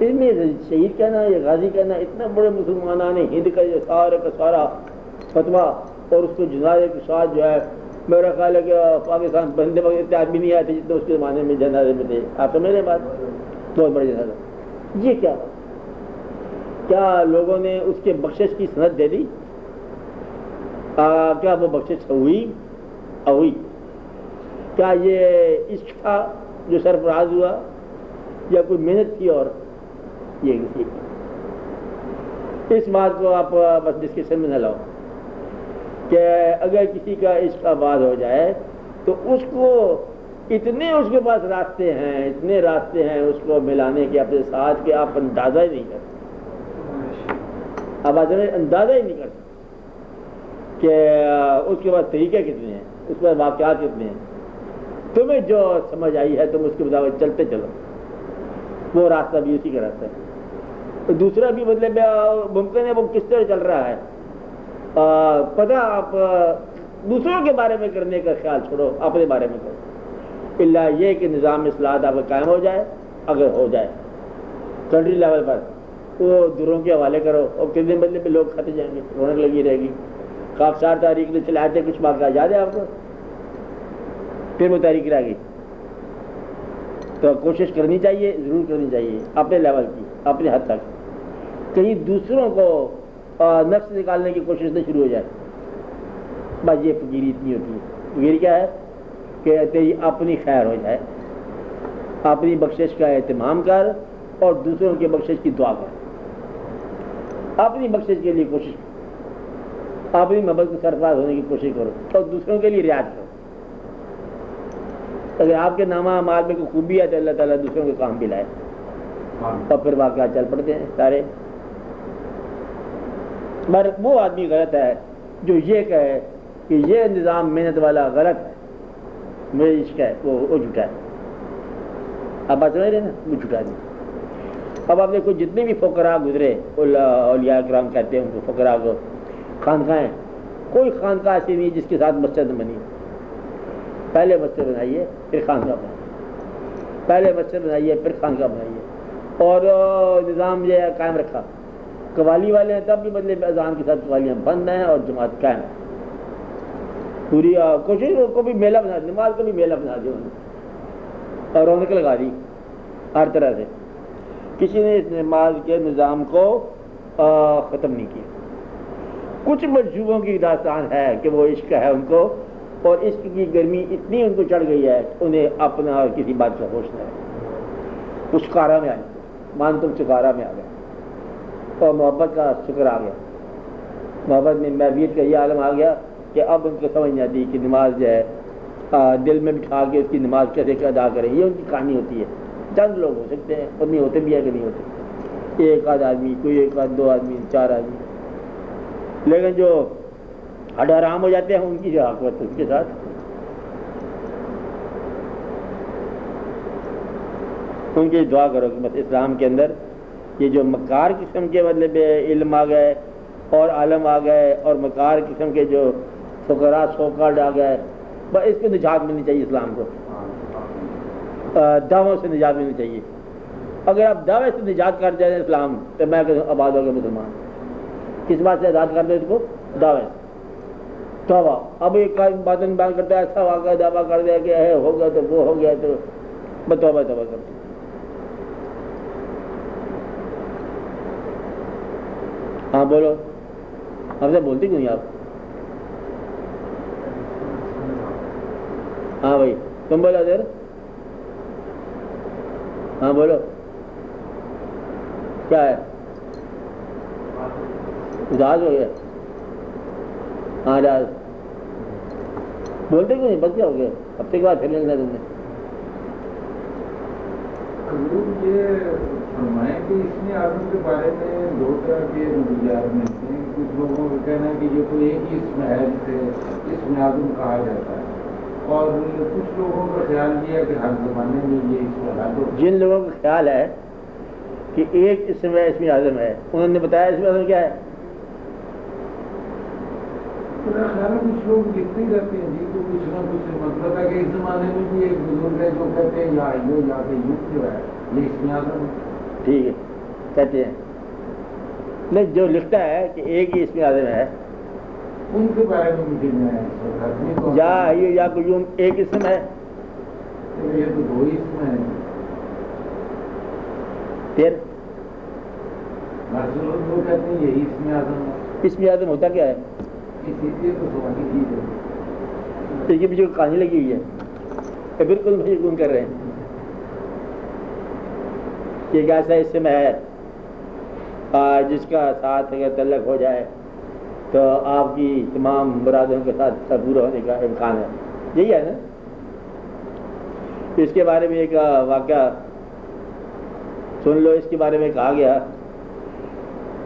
اس میں شہید کہنا یا غازی کہنا، اتنا بڑے مسلمانان ہند کا جو سارے کا سارا فتویٰ، اور اس کو جنازے کے ساتھ جو ہے، میرا خیال ہے کہ پاکستان بندے وقت اتنے آدمی نہیں آئے تھے جتنے اس کے زمانے میں جنازے میں تھے، آپ سمجھ رہے بات، بہت بڑے جنازہ۔ یہ کیا لوگوں نے اس کے بخشش کی سند دے دی؟ کیا وہ بخشش ہوئی؟ کیا یہ عشق تھا جو سرفراز ہوا، یا کوئی محنت تھی؟ اور یہ اس بات کو آپ بس ڈسکشن میں نہ لاؤ کہ اگر کسی کا عشق آباد ہو جائے تو اس کو اتنے اس کے پاس راستے ہیں، اتنے راستے ہیں اس کو ملانے کے اپنے ساتھ کہ آپ اندازہ ہی نہیں کر سکتے، آپ اندازہ ہی نہیں کر سکتے کہ اس کے بعد طریقے کتنے ہیں، اس کے بعد واقعات کتنے ہیں۔ تمہیں جو سمجھ آئی ہے تم اس کے مطابق چلتے چلو، وہ راستہ بھی اسی کا راستہ ہے۔ دوسرا بھی مطلب ممکن ہے وہ کس طرح چل رہا ہے، پتہ آپ دوسروں کے بارے میں کرنے کا خیال چھوڑو، اپنے بارے میں کرو، اللہ یہ کہ نظام اصلاحات آپ کا قائم ہو جائے، اگر ہو جائے کنٹری لیول پر، وہ دوروں کے حوالے کرو، اور کتنے بدلے پہ لوگ کھاتے جائیں گے، رونق لگی رہے گی۔ خاکسار تاریخ میں چلائے تھے کچھ واقعہ یاد ہے آپ کو، پھر وہ تاریخ رہ گئی۔ تو کوشش کرنی چاہیے، ضرور کرنی چاہیے، اپنے لیول کی، اپنے حد تک، کہیں دوسروں کو نفس نکالنے کی کوشش نہ شروع ہو جائے۔ بس یہ فقیری اتنی ہوتی ہے۔ فقیری کیا ہے کہ تیری اپنی خیر ہو جائے، اپنی بخشش کا اہتمام کر اور دوسروں کی بخشش کی دعا کر، اپنی بخشش کے لیے کوشش کرو، اپنی محبت کو سرفراز ہونے کی کوشش کرو اور دوسروں کے لیے رعایت کرو۔ اگر آپ کے نامہ اعمال میں کوئی خوبی ہے تو اللہ تعالیٰ دوسروں کے کام بھی لائے، اور پھر واقعات چل پڑتے ہیں سارے۔ مگر وہ آدمی غلط ہے جو یہ کہے کہ یہ نظام محنت والا غلط ہے، میرے عشق ہے، وہ جھوٹا ہے۔ آپ بات سمجھ رہے ہیں نا، وہ جھوٹا نہیں۔ اب آپ دیکھو جتنے بھی فقراء گزرے، اولیاء کرام کہتے ہیں ان کو فقراء کو، خانقاہیں، کوئی خانقاہ ایسی نہیں جس کے ساتھ مسجد بنی۔ پہلے مسجد بنائیے پھر خانقاہ بنائیے، پہلے مسجد بنائیے پھر خانقاہ بنائیے، اور نظام یہ قائم رکھا۔ قوالی والے ہیں تب بھی مطلب اذان کے ساتھ قوالیاں بند ہیں اور جماعت قائم ہے۔ پوری کوشش کو بھی میلہ بنا، نماز کو بھی میلہ بنا دیا انہوں نے، اور رونق لگا دی ہر طرح سے۔ کسی نے اس نماز کے نظام کو ختم نہیں کیا۔ کچھ مجذوبوں کی داستان ہے کہ وہ عشق ہے ان کو، اور عشق کی گرمی اتنی ان کو چڑھ گئی ہے کہ انہیں اپنا اور کسی بات کا ہوش نہ ہے۔ وہ شکارا میں آئے، مان تم شکارا میں آ گئے، اور محبت کا شکر آ گیا، محبت میں محبیت کا یہ عالم آ گیا کہ اب ان کو سمجھ نہیں آتی کہ نماز جو ہے دل میں بٹھا کے اس کی نماز کیسے ادا کریں، یہ ان کی کہانی ہوتی ہے. چند لوگ ہو سکتے ہیں، اتنی ہوتے بھی ہے کہ نہیں ہوتے، ایک آدھ آدمی، کوئی ایک آدھ دو آدمی، چار آدمی. لیکن جو ہڈ حرام ہو جاتے ہیں ان کی جو عاقبت اس کے ساتھ. ان کی دعا کرو کہ بس اسلام کے اندر یہ جو مکار قسم کے مطلب علم آ گئے اور عالم آ گئے اور مکار قسم کے جو فقراء سوکارڈ آ گئے، بس اس کو نجات ملنی چاہیے. اسلام کو دعووں سے نجات ملنی چاہیے. اگر آپ دعوے سے نجات کر جائیں اسلام تو میں کہتا ہوں آباد ہو گئے مسلمان. کس بات سے آزاد کر دو اس کو؟ دعوے سے. توبہ. اب ایک باتیں بیان کرتا ہے ایسا واقعہ دعویٰ کر دیا کہ ہے ہو گیا تو وہ ہو گیا تو توبہ توبہ کرتے. ہاں بولو، ہم سے بولتی کیوں نہیں آپ؟ ہاں بھائی تم بولو دیر. ہاں بولو کیا ہے؟ اداس ہو گیا؟ ہاں اداس. بولتے کیوں نہیں؟ بس کیا ہو گیا؟ ہفتے کے بعد پھر ملنا تم نے. یہ فرمائیں کہ اس میں آدم کے بارے میں دو طرح کے نظریات ملتے ہیں. کچھ لوگوں کا کہنا ہے کہ یہ تو ایک ہی اسم ہے جسے اسم آدم کہا جاتا ہے، اور کچھ لوگوں کا خیال یہ ہے کہ ہر زمانے میں یہ اسم آدم. جن لوگوں کا خیال ہے کہ ایک اسم ہے اسم آدم ہے، انہوں نے بتایا اسم آدم کیا ہے؟ میرا خیال ہے کچھ لوگ لکھتے رہتے ہیں جی، تو کچھ نہ کچھ مطلب ہے کہ اس زمانے میں بھی ایک بزرگ ہے جو کہتے ہیں یا کہ یوگ جو ہے یہ اسم آدم. ٹھیک ہے کہتے ہیں. نہیں، جو لکھتا ہے کہ ایک ہی اسم آدم ہے ان کے بارے میں مجھے میں یا قیوم ایک اسم ہے. یہ تو دو ہی اسم ہیں. پھر لوگ کہتے ہیں یہی اسم آدم ہے. اسم آدم ہوتا کیا ہے؟ اسی لیے تو سوال کی ہے. اس کے پیچھے کہانی لگی ہوئی ہے. یہ بالکل مشغول کر رہے ہیں کہ ایک ایسا اسم ہے جس کا ساتھ اگر تعلق ہو جائے تو آپ کی تمام مرادوں کے ساتھ پورا ہونے کا امکان ہے. یہی ہے نا. اس کے بارے میں ایک واقعہ سن لو. اس کے بارے میں کہا گیا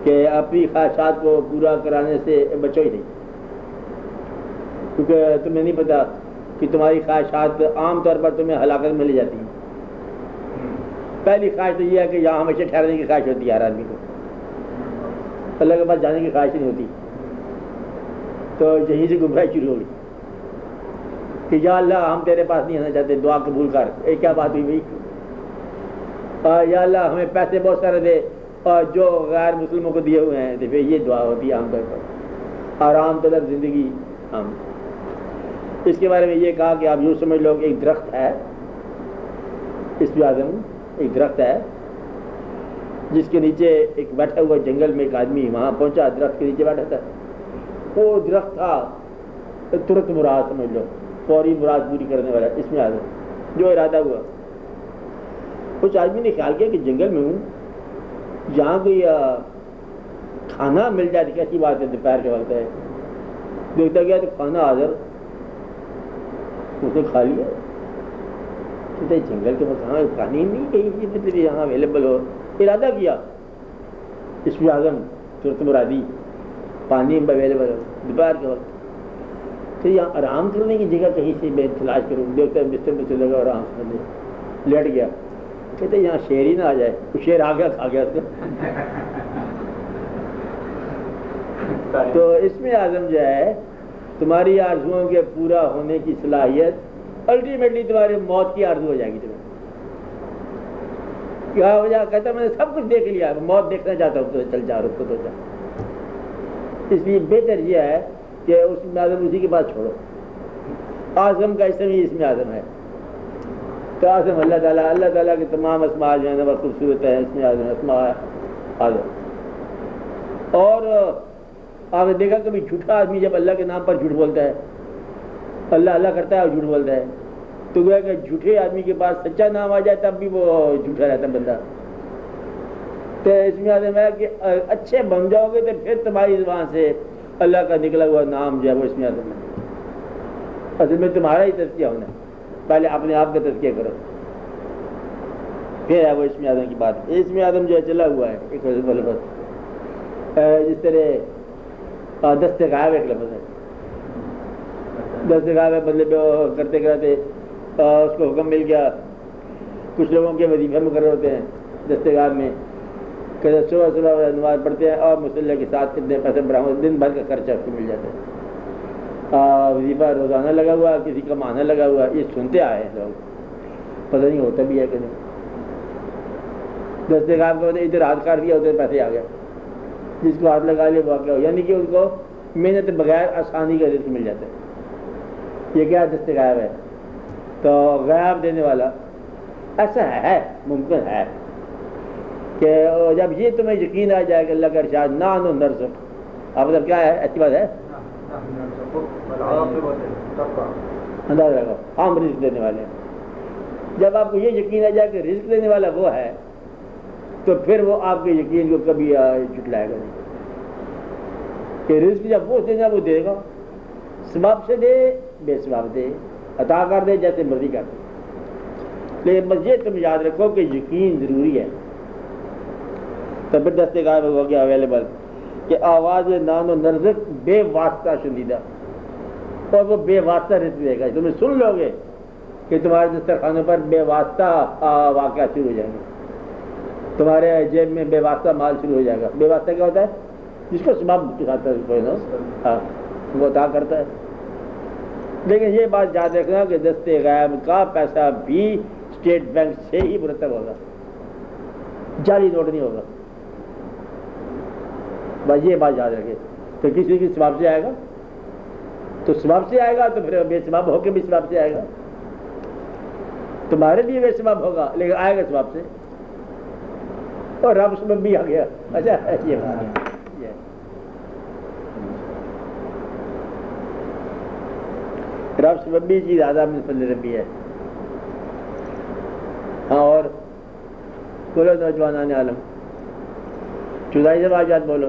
کہ اپنی خواہشات کو پورا کرانے سے بچو ہی نہیں، کیونکہ تمہیں نہیں پتا کہ تمہاری خواہشات عام طور پر تمہیں ہلاکت میں لے جاتی ہیں. پہلی خواہش تو یہ ہے کہ یہاں ہمیشہ ٹھہرنے کی خواہش ہوتی ہے ہر آدمی کو، اللہ کے پاس جانے کی خواہش نہیں ہوتی. تو یہیں سے گمراہی شروع ہوگی کہ یا اللہ ہم تیرے پاس نہیں آنا چاہتے، دعا قبول کر. ایک کیا بات ہوئی بھائی؟ یا اللہ ہمیں پیسے بہت سارے دے اور جو غیر مسلموں کو دیے ہوئے ہیں. تو یہ دعا ہوتی ہے عام طور پر، آرام طلب زندگی. ہم اس کے بارے میں یہ کہا کہ آپ یوں سمجھ لو کہ ایک درخت ہے، اسم آدم ایک درخت ہے جس کے نیچے ایک بیٹھا ہوا جنگل میں ایک آدمی وہاں پہنچا، درخت کے نیچے بیٹھا تھا. وہ درخت تھا ترت مراد، سمجھ لو فوری مراد پوری کرنے والا اسم آدم جو ارادہ ہوا. کچھ آدمی نے خیال کیا کہ جنگل میں ہوں، جہاں کوئی کھانا مل جائے تو کیسی بات ہے، دوپہر کے وقت ہے. دیکھتا گیا تو کھانا حاضر، اس نے کھا لیا. جنگل کے مقام پانی نہیں کہیں مطلب یہاں اویلیبل ہو. ارادہ کیا اسم آدم صورت مرادی پانی اویلیبل ہو دوپہر کے وقت. تو یہاں آرام کرنے کی جگہ کہیں سے میں تلاش کروں. دیکھتا بستر میں چلے گا، آرام سے لیٹ گیا. کہتے یہاں شیر ہی نہ آ جائے. شیر آ گیا، کھا گیا اس کو. تو اسم آدم جو ہے تمہاری آرزوؤں کے پورا ہونے کی صلاحیت الٹیمیٹلی تمہاری موت کی آرزو ہو جائے گی. تمہیں کیا ہو جائے؟ کہتا میں نے سب کچھ دیکھ لیا، موت دیکھنا چاہتا ہوں. تو چل جا رخ کو تو جا. اس لیے بہتر یہ ہے کہ اسم آدم اسی کے پاس چھوڑو. اعظم کا اسم ہی اسم آدم ہے. تو اعظم اللہ تعالیٰ کے تمام اسماء جو ہیں بہت خوبصورت ہے. اسم آدم اسماء آدم. اور آپ نے دیکھا کبھی جھوٹا آدمی جب اللہ کے نام پر جھوٹ بولتا ہے، اللہ اللہ کرتا ہے اور جھوٹ بولتا ہے، تو گویا کہ جھوٹے آدمی کے پاس سچا نام آ جائے تب بھی وہ جھوٹا رہتا ہے بندہ. تو اس میں آدم ہے کہ اچھے بن جاؤ گے تو پھر تمہاری زبان سے اللہ کا نکلا ہوا نام جو ہے وہ اس میں آدم ہے. اصل میں تمہارا ہی تزکیہ ہونا ہے، پہلے اپنے آپ کا تزکیہ کرو، پھر ہے وہ اسم اعظم کی بات۔ اسم اعظم جو ہے چلا ہوا ہے ایک لفظ، جس طرح دست غائب ایک لفظ ہے، دست غائب ہے مطلب کرتے کرتے اس کو حکم مل گیا، کچھ لوگوں کے وظیفے مقرر ہوتے ہیں دست غائب میں کہ صبح صبح نماز پڑھتے ہیں اور مصلی کے ساتھ کتنے پیسے برآمد، دن بھر کا خرچہ اس کو مل جاتا ہے، وظیفہ روزانہ لگا ہوا ہے، کسی کا ماہانہ لگا ہوا ہے، یہ سنتے آئے ہیں لوگ، پتہ نہیں ہوتا بھی ہے کہ نہیں۔ دست غائب کو ادھر ہاتھ کاٹ دیا ادھر پیسے آ گیا، جس کو ہاتھ لگا لیا واقعہ ہو، یعنی کہ ان کو محنت بغیر آسانی کا رزق مل جاتا ہے۔ یہ کیا دست غائب ہے؟ تو غائب دینے والا ایسا ہے، ممکن ہے کہ جب یہ تمہیں یقین آ جائے کہ اللہ کا ارشاد نحن نرزق، اب مطلب کیا ہے؟ اچھی بات ہے، اندازہ لگاؤ ہم رزق دینے والے ہیں۔ جب آپ کو یہ یقین آ جائے کہ رزق دینے والا وہ ہے تو پھر وہ آپ کے یقین کو کبھی جھٹلائے گا نہیں، کہ رزق جب وہ دینا وہ دے گا، سبب سے دے بے سبب دے، عطا کر دے جیسے مرضی کر دے، لیکن بس یہ تم یاد رکھو کہ یقین ضروری ہے۔ تو پھر دست غائب ہو گیا اویلیبل کہ آواز نان و نرزق بے واسطہ شدیدہ، اور وہ بے واسطہ رزق دے گا۔ تمہیں سن لو گے کہ تمہارے دسترخوانوں پر بے واسطہ واقعات شروع ہو جائیں گے، تمہارے جیب میں بے واسطہ مال شروع ہو جائے گا۔ بے واسطہ کیا ہوتا ہے؟ جس کو سبب دکھاتا ہے، وہ عطا کرتا ہے۔ لیکن یہ بات یاد رکھنا کہ دست غائب کا پیسہ بھی اسٹیٹ بینک سے ہی مرتب ہوگا، جعلی نوٹ نہیں ہوگا، بس یہ بات یاد رکھے۔ تو کسی کی سبب سے آئے گا تو سبب سے آئے گا، تو پھر بے سبب ہو کے بھی سبب سے آئے گا، تمہارے لیے بے سبب ہوگا لیکن آئے گا سبب سے، اور رب سبب بھی آ گیا۔ اچھا یہ بات ہے، رب سبب بھی چیز زیادہ من فضل ربی ہے۔ ہاں اور بولو نوجوانان عالم، چودائی سے واجات بولو۔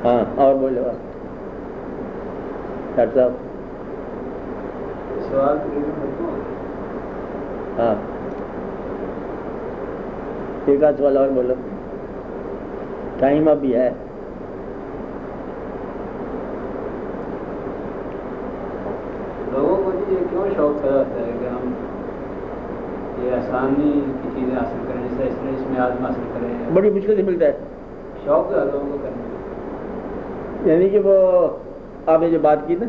ہاں اور بولو ڈاکٹر صاحب۔ سوال ہاں ایک آدھ سوال اور بولو، ٹائم اب بھی ہے۔ لوگوں کو جی یہ کیوں شوق پیدا ہوتا ہے کہ ہم یہ آسانی کی چیزیں حاصل کریں، جیسے اس میں آدم حاصل کریں، بڑی مشکل سے ملتا ہے، شوق ہے لوگوں کو کرنے کا۔ یعنی کہ وہ آپ نے جو بات کی نا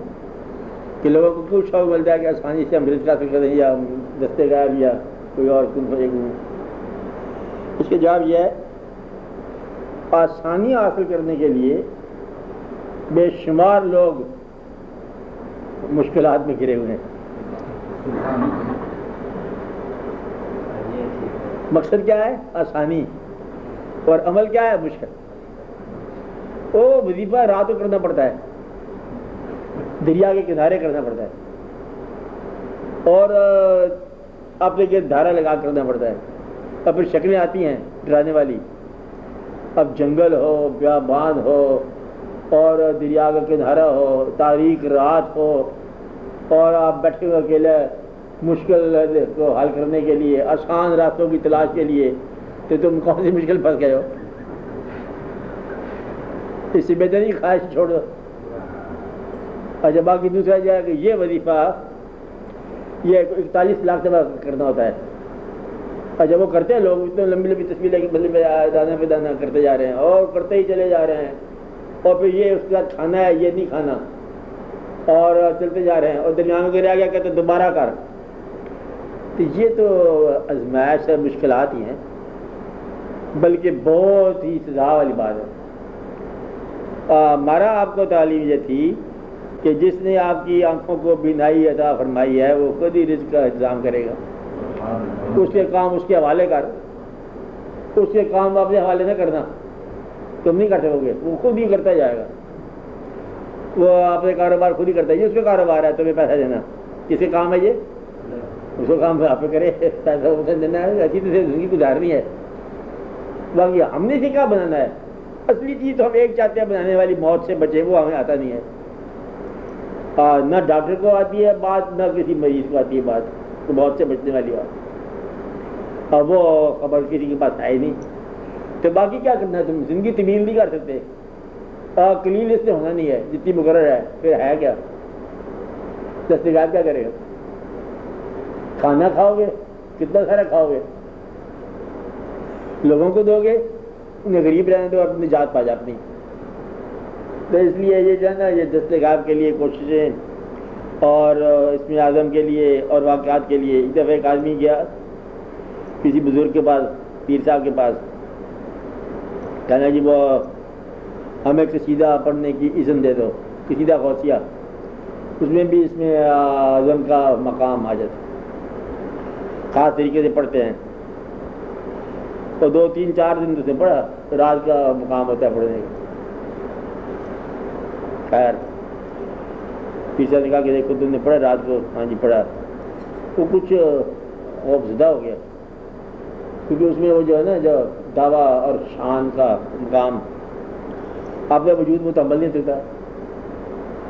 کہ لوگوں کو کیوں شوق ملتا ہے کہ آسانی سے ہم رزق حاصل کریں یا دست غائب یا کوئی اور اس کے جواب یہ ہے آسانی حاصل کرنے کے لیے بے شمار لوگ مشکلات میں گھرے ہوئے ہیں۔ مقصد کیا ہے؟ آسانی، اور عمل کیا ہے؟ مشکل۔ وہ وظیفہ رات کو کرنا پڑتا ہے، دریا کے کنارے کرنا پڑتا ہے، اور اپنے کے دھارا لگا کرنا پڑتا ہے، اور پھر شکلیں آتی ہیں ڈرانے والی، اب جنگل ہو، بیابان ہو، اور دریا کا کنارہ ہو، تاریک رات ہو، اور آپ بیٹھے ہوئے اکیلے مشکل کو حل کرنے کے لیے، آسان راستوں کی تلاش کے لیے، تو تم کون سی مشکل پھنس گئے ہو؟ اس سے بہتر ہی خواہش چھوڑ دو۔ اچھا باقی دوسرا جائے کہ یہ وظیفہ یہ 41 لاکھ دفعہ کرنا ہوتا ہے، اور جب وہ کرتے ہیں لوگ اتنے لمبی لمبی تصویر لے کے بدلے میں دانا پہ دانا کرتے جا رہے ہیں اور کرتے ہی چلے جا رہے ہیں، اور پھر یہ اس کے بعد کھانا ہے یہ نہیں کھانا، اور چلتے جا رہے ہیں، اور درمیان میں گرا گیا کہتے دوبارہ کر۔ تو یہ تو آزمائش ہے، مشکلات ہی ہیں، بلکہ بہت ہی سزا والی بات ہے۔ ہمارا آپ کو تعلیم یہ تھی کہ جس نے آپ کی آنکھوں کو بینائی عطا فرمائی ہے وہ خود ہی رزق کا انتظام کرے گا، اس کے کام اس کے حوالے کر، اس کے کام اپنے حوالے نہ کرنا، تم نہیں کر سکو گے، وہ خود ہی کرتا جائے گا، وہ اپنے کاروبار خود ہی کرتا ہے، یہ اس کا کاروبار ہے تمہیں پیسہ دینا، کس کے کام ہے یہ؟ اس کو کام آپ پہ کرے، پیسہ اسے دینا ہے، اچھی طرح سے زندگی گزارنی ہے، باقی ہم نے سیکھا بنانا ہے. اصلی چیز تو ہم ایک چاہتے ہیں بنانے والی موت سے بچے، وہ ہمیں آتا نہیں ہے. نہ ڈاکٹر کو آتی ہے بات، نہ کسی مریض کو آتی ہے بات، تو موت سے بچنے والی بات، اور وہ خبر کسی کے پاس ہے نہیں. تو باقی کیا کرنا ہے؟ تم زندگی طویل نہیں کر سکتے. قلیل اس سے ہونا نہیں ہے جتنی مقرر ہے، پھر ہے کیا؟ دستگار کیا کرے گا؟ کھانا کھاؤ گے، کتنا سارا کھاؤ گے، لوگوں کو دو گے، انہیں غریب رہنے دو اور نجات پا جا اپنی. تو اس لیے یہ جو ہے نا، یہ دستگار کے لیے کوششیں اور اسم اعظم کے لیے اور واقعات کے لیے. ایک دفعہ ایک آدمی گیا کسی بزرگ کے پاس، پیر صاحب کے پاس، کہنا جی وہ ہمیں قصیدہ پڑھنے کی اذن دے دو، قصیدہ غوثیہ، اس میں بھی اسم اعظم کا مقام حاجت خاص طریقے سے پڑھتے ہیں. تو 2 3 4 دن سے پڑھا، رات کا مقام ہوتا ہے پڑھنے کا. خیر پیچھے نے کہا کہ دیکھو تم نے پڑھا رات کو؟ ہاں جی پڑھا. وہ کچھ خوف زدہ ہو گیا، کیونکہ اس میں وہ جو ہے نا، جو دعویٰ اور شان کا مقام آپ کا وجود متحمل نہیں سکتا.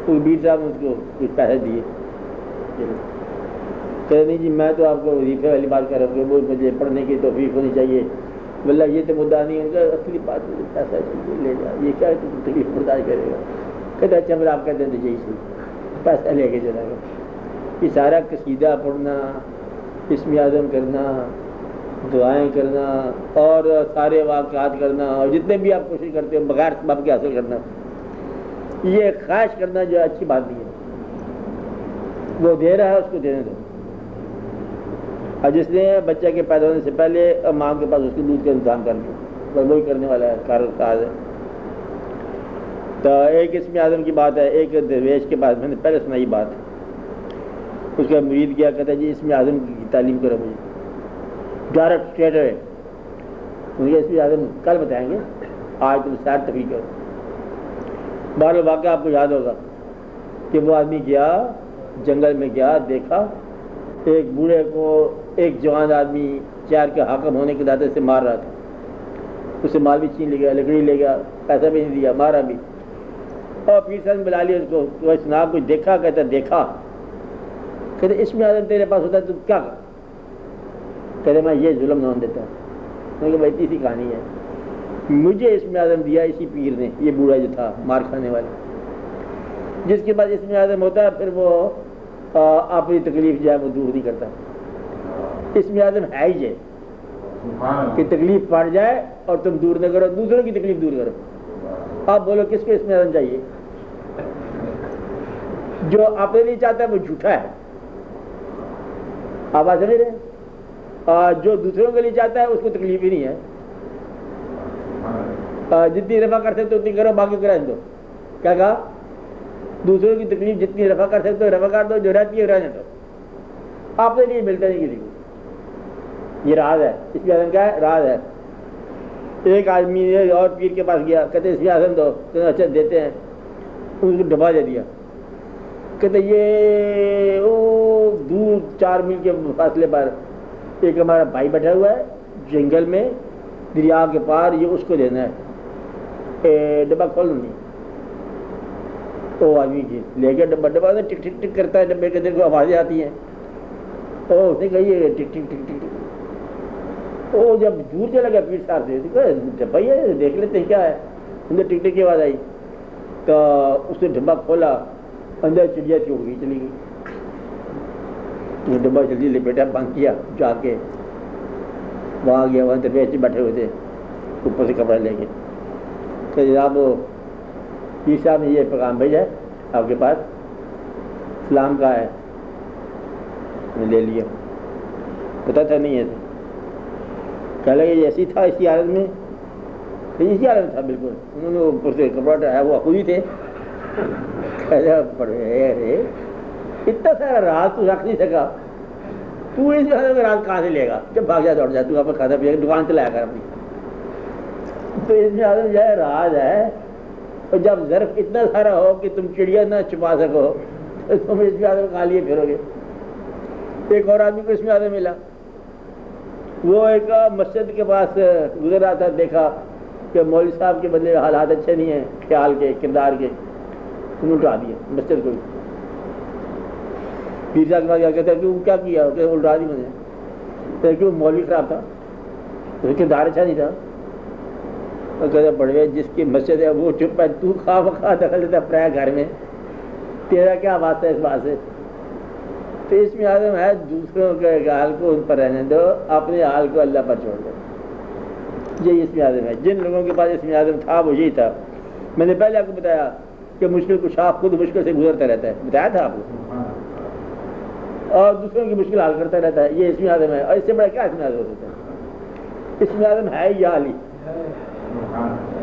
تو بیر صاحب نے اس کو کچھ پیسے دیے. کہ نہیں جی میں تو آپ کو وظیفے والی بات کر رہا ہوں کہ وہ مجھے پڑھنے کی توفیق ہونی چاہیے. واللہ یہ تو مدعا نہیں ہے. ان کا اصلی بات مجھے پیسہ چاہیے، لے جا، یہ کیا تکلیف برداشت کرے گا؟ کہتے اچھا پھر آپ کہتے ہیں تو یہی صحیح، پیسہ لے کے چلا گیا. یہ سارا قصیدہ پڑھنا، اسم اعظم کرنا، دعائیں کرنا اور سارے واقعات کرنا، اور جتنے بھی آپ کوشش کرتے ہو بغیر سبب کے حاصل کرنا، یہ خواہش کرنا جو اچھی بات نہیں ہے. وہ دے رہا ہے اس کو دینے دو. اور جس نے بچہ کے پیدا ہونے سے پہلے ماں کے پاس اس کے دودھ کا انتظام کر لیا، بس وہی کرنے والا ہے، کارج ہے. تو ایک اسم اعظم کی بات ہے. ایک درویش کے پاس، میں نے پہلے سنائی بات، اس کا مرید کیا کہتا ہے جی اسم اعظم کی تعلیم کرو مجھے ڈائریکٹ اسٹریٹ ہے. مجھے اسم اعظم کل بتائیں گے، آج تم سیر تفریح کرو. بارہ واقعہ آپ کو یاد ہوگا کہ وہ آدمی گیا، جنگل میں گیا، دیکھا ایک بوڑھے کو ایک جوان آدمی شہر کے حاکم ہونے کے دعوے سے مار رہا تھا. اسے مال بھی چھین لے گیا، لکڑی لے گیا، پیسہ بھی نہیں دیا، مارا بھی. اور پیر صاحب نے بلا لیا اس کو، وہ سنا کچھ دیکھا؟ کہتا دیکھا. کہتے اسم اعظم تیرے پاس ہوتا ہے تو کیا کر؟ کہتے میں یہ ظلم نہ دیتا. میں کہ بھائی تیسری کہانی ہے، مجھے اسم اعظم دیا اسی پیر نے، یہ بوڑھا جو تھا مار کھانے والا. جس کے بعد اسم اعظم ہوتا ہے پھر وہ اپنی تکلیف جو ہے وہ دور نہیں کرتا. اسم اعظم ہے ہی یہ کہ تکلیف پڑ جائے اور تم دور نہ کرو، دوسروں کی تکلیف دور کرو. آپ بولو کس کو اسم اعظم چاہیے؟ جو اپنے لیے چاہتا ہے وہ جھوٹا ہے. آپ سمجھ رہے ہیں؟ جو دوسروں کے لیے چاہتا ہے اس کو تکلیف ہی نہیں ہے. جتنی رفع کر سکتے اتنی کرو، باقی کرا دو. کیا کہا؟ دوسروں کی تکلیف جتنی رفع کر سکتے ہو رفع کر دو، جو رہتی ہے رہنے دو. آپ سے نہیں ملتا نہیں کسی کو. یہ راز ہے. اس میں اعظم کیا ہے؟ راز ہے. ایک آدمی نے اور پیر کے پاس گیا، کہتے اس میں اعظم دو. کہتے اچھا دیتے ہیں. اس کو ڈبا دے دیا. کہتے یہ دور 4 میل کے فاصلے پر ایک ہمارا بھائی بیٹھا ہوا ہے جنگل میں دریا کے پار، یہ اس کو دینا ہے، ڈبا کھولنا نہیں. وہ آدمی جی لے گیا ڈبا. ڈبا سے ٹک ٹک ٹک کرتا ہے، ڈبے کے دل کو آوازیں آتی ہیں. اس نے کہا یہ ٹک ٹک ٹک ٹک. وہ جب دور چلا گیا پیر صاحب سے، ڈبا ہی ہے دیکھ لیتے ہیں کیا ہے. اندر ٹک ٹک کی آواز آئی تو اس نے ڈبا کھولا، اندر چڑیا چوڑ گئی، چلی گئی. ڈبا جلدی لپیٹا، بند کیا، جا کے وہاں گیا. وہاں درویش بیٹھے ہوئے تھے، اوپر سے کپڑا لے کے. کہ جناب پیر صاحب نے یہ پیغام بھیجا ہے آپ کے پاس، اسلام کا ہے. میں لے لیا، پتا تھا نہیں ہے. کہہ لگے یہ ایسی تھا اسی حالت میں؟ اسی حالت میں تھا بالکل. انہوں نے اوپر سے کپڑا ڈایا، وہ خود ہی تھے. پڑے اتنا سارا راز تو رکھ نہیں سکا، تو اس میں راز کہاں سے لے گا؟ جب بھاگ جا دوڑ جا، تو آپ کھاتا پیا دکان چلایا کر اپنی. تو اس میں آدمی جو ہے راز ہے. اور جب ظرف اتنا سارا ہو کہ تم چڑیا نہ چھپا سکو تو تم اس میں آدمی کہاں لیے پھرو گے؟ ایک اور آدمی کو اس میں آدمی ملا، وہ ایک مسجد کے پاس گزر رہا تھا، دیکھا کہ مولوی صاحب کے بدلے حالات اچھے نہیں ہیں خیال کے کردار کے، انہوں نے اٹھا دیے مسجد کو. پیر صاحب کے پاس کیا کہتا ہے کہ کیا کیا کہ الٹا دی مجھے، کہ وہ مولوی خراب تھا، اس کردار اچھا نہیں تھا. کہتے بڑھوے جس کی مسجد ہے وہ چپ ہے، تو خواہ مخواہ دخل دیتا پرایا گھر میں، تیرا کیا واسطہ ہے اس بات سے؟ تو اس میں اعظم ہے دوسروں کے حال کو ان پر رہنے دو، اپنے حال کو اللہ پر چھوڑ دو. یہی اس میں اعظم ہے. جن لوگوں کے پاس اس میں اعظم تھا وہ یہی تھا. میں نے پہلے آپ کو بتایا کہ مشکل کشا خود مشکل سے گزرتا رہتا ہے، بتایا تھا آپ کو، اور دوسروں کی مشکل حل کرتا رہتا ہے. یہ اس میں اعظم ہے. اور اس سے بڑا کیا اس میں اعظم ہو سکتا ہے؟ اس میں اعظم ہے یا علی.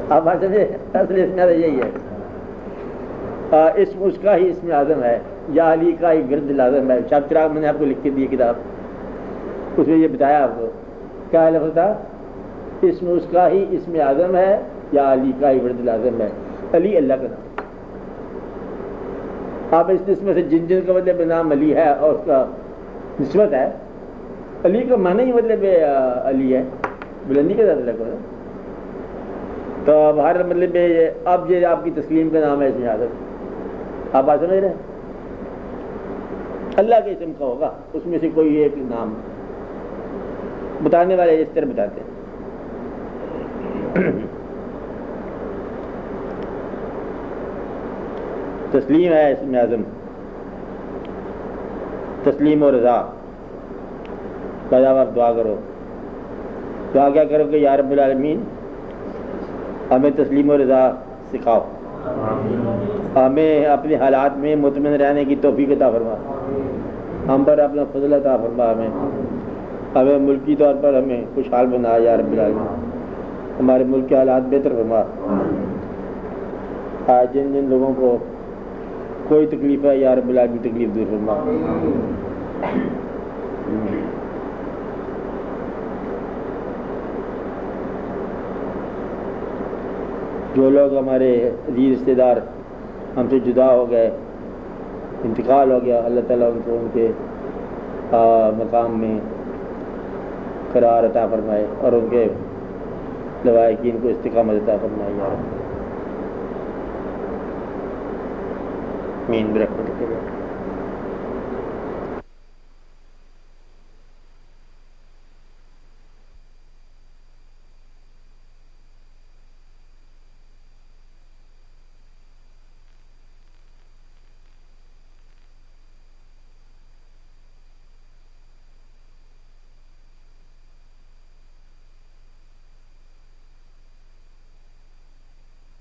آپ بات سمجھے؟ اصل اس میں اعظم یہی ہے. اسم اس کا ہی اسم اعظم ہے، یا علی کا ہی گرد لازم ہے. شب چراغ میں نے آپ کو لکھ کے دی کتاب، اس میں یہ بتایا آپ کو کیا لفظ تھا. اسم اس کا ہی اسم اعظم ہے، یا علی کا ہی ورد لازم ہے. علی اللہ کا نام. آپ اس اسم سے جن جن کا مطلب نام علی ہے اور اس کا نسبت ہے، علی کا معنی ہی مطلب علی ہے، بلندی کے ساتھ لگا. تو اب ہر مطلب اب یہ آپ کی تسلیم کا نام ہے اسم اعظم. آپ بات سمجھ رہے ہیں؟ اللہ کے اسم کا ہوگا، اس میں سے کوئی ایک نام بتانے والے اس طرح بتاتے ہیں. تسلیم ہے اسم اعظم. تسلیم و رضا. آپ دعا کرو. دعا کیا کرو کہ یا رب العالمین ہمیں تسلیم و رضا سکھاؤ، ہمیں اپنے حالات میں مطمئن رہنے کی توفیق عطا فرما، ہم پر اپنا فضل عطا فرما، ہمیں ملکی طور پر ہمیں خوشحال بنا یا رب العالمین. ہمارے ملک کے حالات بہتر فرما. جن جن لوگوں کو کوئی تکلیف ہے یا رب العالمین تکلیف دور فرما. جو لوگ ہمارے عزیز رشتے دار ہم سے جدا ہو گئے، انتقال ہو گیا، اللہ تعالیٰ ان کو ان کے مقام میں قرار عطا فرمائے اور ان کے لوائقین کو استقامت عطا فرمائے یا رب. آمین برحمتک.